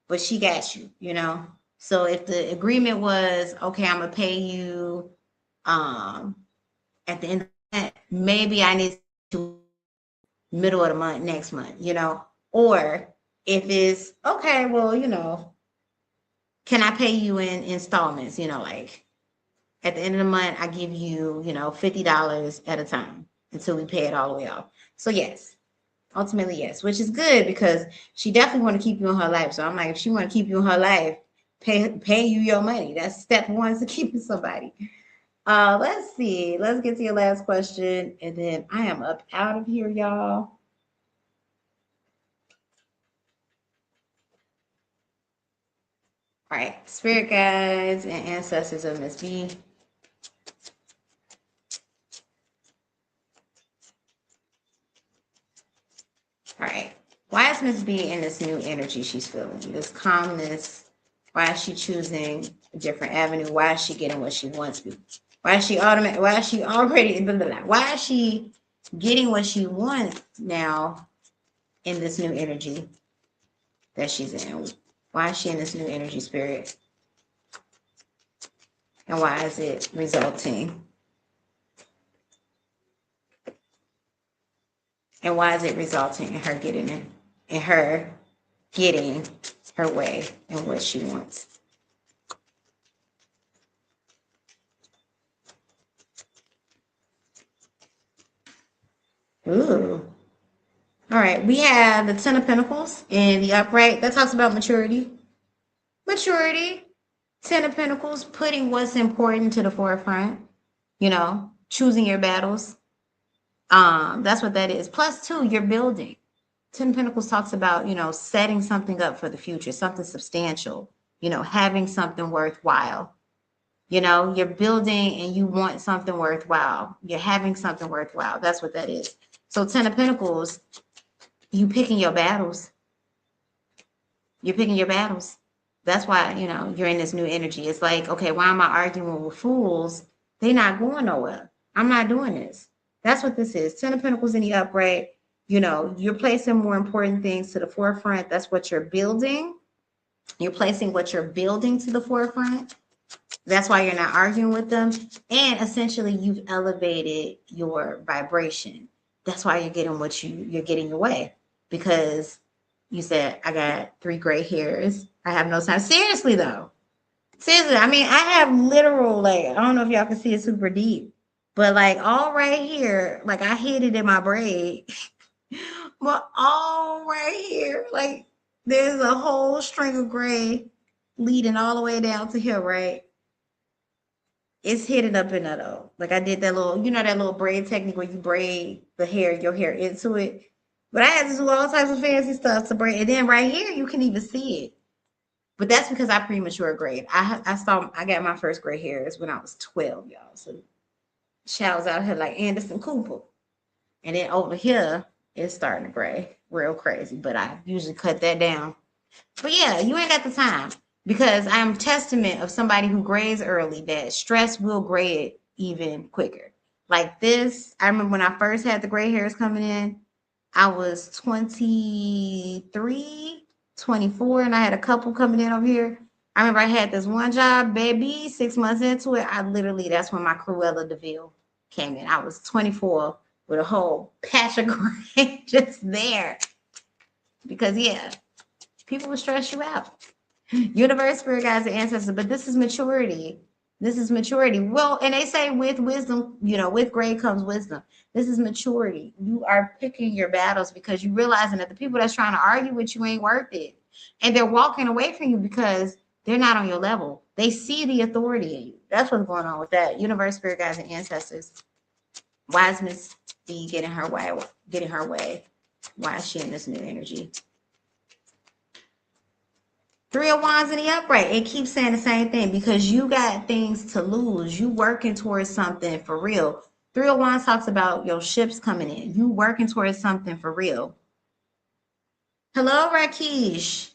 but she got you, you know. So if the agreement was, okay, I'm gonna pay you at the end of the month, maybe I need to middle of the month next month, you know, or if it's okay, well, you know, can I pay you in installments, you know, like at the end of the month, I give you, you know, $50 at a time until we pay it all the way off. So yes, ultimately yes, which is good because she definitely want to keep you in her life. So I'm like, if she want to keep you in her life, pay you your money. That's step one to keeping somebody. Let's see. Let's get to your last question, and then I am up out of here, y'all. All right, spirit guides and ancestors of Miss B. All right, why is Miss B in this new energy she's feeling? This calmness. Why is she choosing a different avenue? Why is she getting what she wants to? Why is she Why is she already? Blah, blah, blah. Why is she getting what she wants now in this new energy that she's in? Why is she in this new energy, spirit? And why is it resulting? And why is it resulting in her getting it? In her getting her way and what she wants? Ooh. All right. We have the Ten of Pentacles in the upright. That talks about maturity. Maturity. Ten of Pentacles, putting what's important to the forefront. You know, choosing your battles. That's what that is. Plus, two, you're building. Ten of Pentacles talks about, you know, setting something up for the future, something substantial, you know, having something worthwhile. You know, you're building and you want something worthwhile. You're having something worthwhile. That's what that is. So Ten of Pentacles, you picking your battles. You're picking your battles. That's why, you know, you're in this new energy. It's like, okay, why am I arguing with fools? They're not going nowhere. I'm not doing this. That's what this is. Ten of Pentacles in the upright. You know, you're placing more important things to the forefront. That's what you're building. You're placing what you're building to the forefront. That's why you're not arguing with them. And essentially, you've elevated your vibration. That's why you're getting what you're getting your way. Because you said, I got 3 gray hairs. I have no time. Seriously, though. Seriously, I mean, I have literal, like, I don't know if y'all can see it super deep. But like all right here, like I hid it in my braid. But all right here, like there's a whole string of gray leading all the way down to here, right? It's hidden up in there though. Like I did that little, you know, that little braid technique where you braid your hair into it. But I had to do all types of fancy stuff to braid. And then right here, you can even see it. But that's because I premature grayed. I got my first gray hairs when I was 12, y'all. So showers out here like Anderson Cooper. And then over here, it's starting to gray real crazy. But I usually cut that down. But yeah, you ain't got the time. because I'm testament of somebody who grades early that stress will grade even quicker. Like this, I remember when I first had the gray hairs coming in, I was 23, 24, and I had a couple coming in over here. I remember I had this one job, baby, 6 months into it. That's when my Cruella DeVille came in. I was 24 with a whole patch of gray just there. Because, yeah, people will stress you out. Universe, spirit guides, and ancestors, but this is maturity. This is maturity. Well, and they say with wisdom, with grade comes wisdom. This is maturity. You are picking your battles because you realizing that the people that's trying to argue with you ain't worth it. And they're walking away from you because they're not on your level. They see the authority in you. That's what's going on with that. Universe, spirit guides, and ancestors. Wise Miss B getting her way. Why is she in this new energy? Three of Wands in the upright. It keeps saying the same thing because you got things to lose. You working towards something for real. Three of Wands talks about your ships coming in. You working towards something for real. Hello, Rakesh.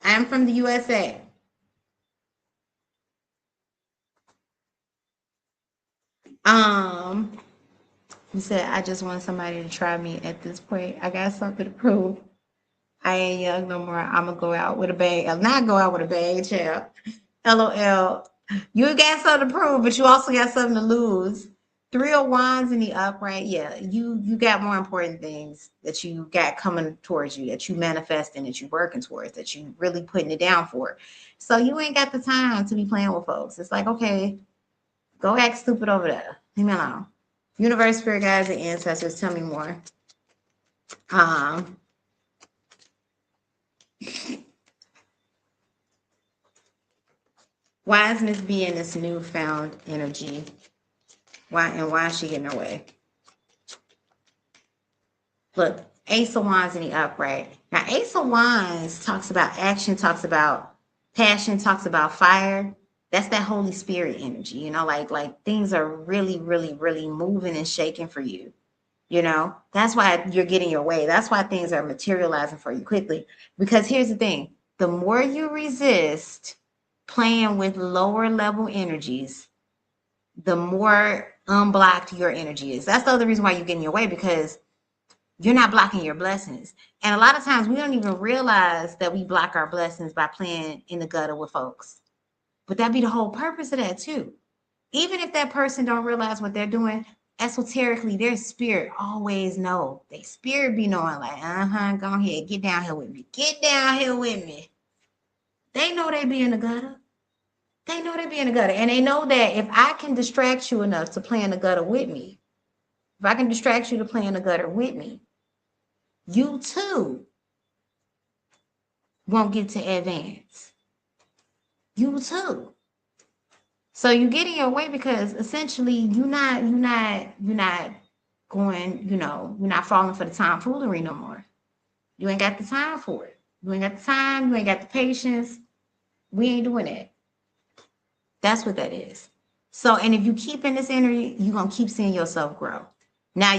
I'm from the USA. You said I just want somebody to try me at this point. I got something to prove. I ain't young no more. I'm gonna go out with a bang. I'll not go out with a bang, child. LOL. You got something to prove, but you also got something to lose. Three of Wands in the upright. Yeah, you got more important things that you got coming towards you, that you manifesting, that you working towards, that you really putting it down for. So you ain't got the time to be playing with folks. It's like, okay, go act stupid over there. Leave me alone. Universe, spirit guides, and ancestors, tell me more. Why is Miss B in this newfound energy? Why is she getting her way? Look, Ace of Wands in the upright. Now, Ace of Wands talks about action, talks about passion, talks about fire. That's that Holy Spirit energy, like things are really, really, really moving and shaking for you. That's why you're getting your way. That's why things are materializing for you quickly. Because here's the thing, the more you resist playing with lower level energies, the more unblocked your energy is. That's the other reason why you're getting your way, because you're not blocking your blessings. And a lot of times we don't even realize that we block our blessings by playing in the gutter with folks. But that'd be the whole purpose of that too. Even if that person don't realize what they're doing, esoterically, their spirit always know. They spirit be knowing, like, go ahead, get down here with me. Get down here with me. They know they be in the gutter. They know they be in the gutter. And they know that if I can distract you enough to play in the gutter with me, if I can distract you to play in the gutter with me, you too won't get to advance. You too. So you get in your way because essentially you're not going, you're not falling for the tomfoolery no more. You ain't got the time for it. You ain't got the time, you ain't got the patience. We ain't doing that. That's what that is. So, and if you keep in this energy, you're gonna keep seeing yourself grow. Now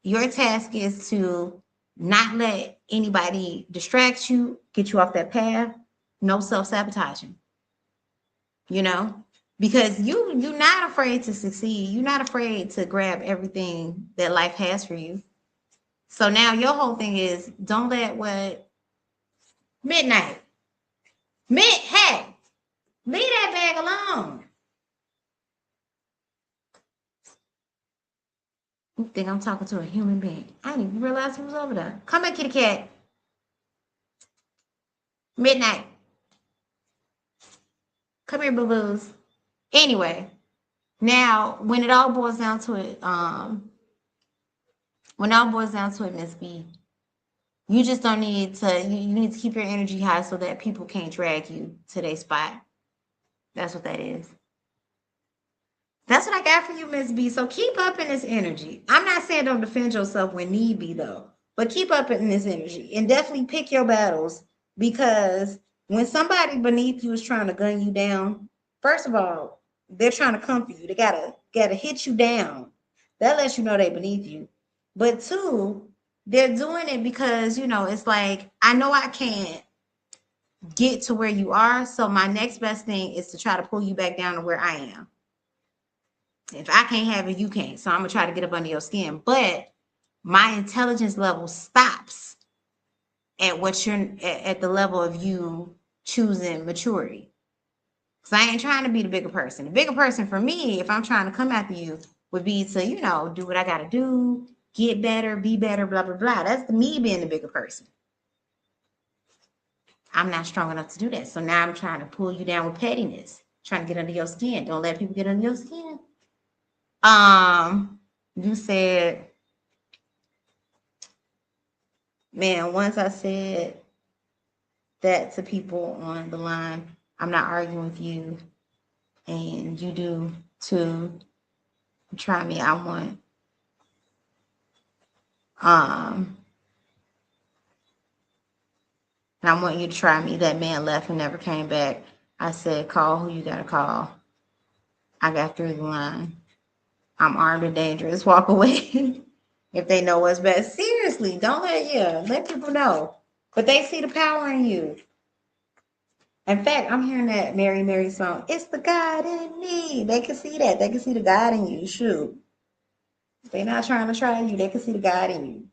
your task is to not let anybody distract you, get you off that path. No self-sabotaging. Because you're not afraid to succeed. You're not afraid to grab everything that life has for you. So now your whole thing is don't let what midnight. Hey, leave that bag alone. You think I'm talking to a human being? I didn't even realize he was over there. Come here, kitty cat. Midnight. Come here, boo-boos. Anyway, now when it all boils down to it, Miss B, you just don't need to, you need to keep your energy high so that people can't drag you to their spot. That's what that is. That's what I got for you, Miss B. So keep up in this energy. I'm not saying don't defend yourself when need be, though, but keep up in this energy and definitely pick your battles, because when somebody beneath you is trying to gun you down, first of all, they're trying to comfort you. They gotta hit you down. That lets you know they beneath you. But two, they're doing it because, it's like, I know I can't get to where you are. So my next best thing is to try to pull you back down to where I am. If I can't have it, you can't. So I'm gonna try to get up under your skin. But my intelligence level stops at what you're at the level of you choosing maturity. Because I ain't trying to be the bigger person. The bigger person for me, if I'm trying to come after you, would be to, you know, do what I gotta do, get better, be better, blah, blah, blah. That's me being the bigger person. I'm not strong enough to do that. So now I'm trying to pull you down with pettiness, trying to get under your skin. Don't let people get under your skin. You said, man, once I said that to people on the line, I'm not arguing with you, and you do too. Try me. I want and I want you to try me. That man left and never came back. I said, call who you gotta call. I got through the line. I'm armed and dangerous. Walk away. If they know what's best. Seriously, don't let people know. But they see the power in you. In fact, I'm hearing that Mary song. It's the God in me. They can see that. They can see the God in you. Shoot. If they're not trying to try you, they can see the God in you.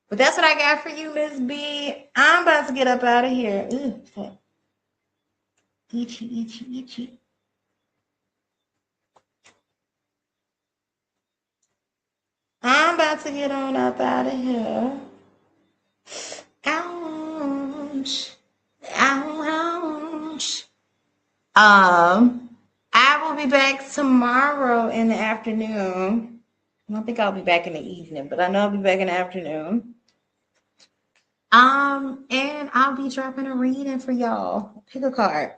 But that's what I got for you, Miss B. I'm about to get up out of here. Ooh. Itchy. I'm about to get on up out of here. Ouch. Ouch. I will be back tomorrow in the afternoon. I don't think I'll be back in the evening, but I know I'll be back in the afternoon. And I'll be dropping a reading for y'all. Pick a card.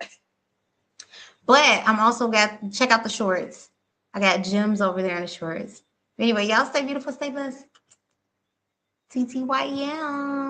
But I'm also got check out the shorts. I got gems over there in the shorts. Anyway, y'all stay beautiful, stay blessed. TTYM.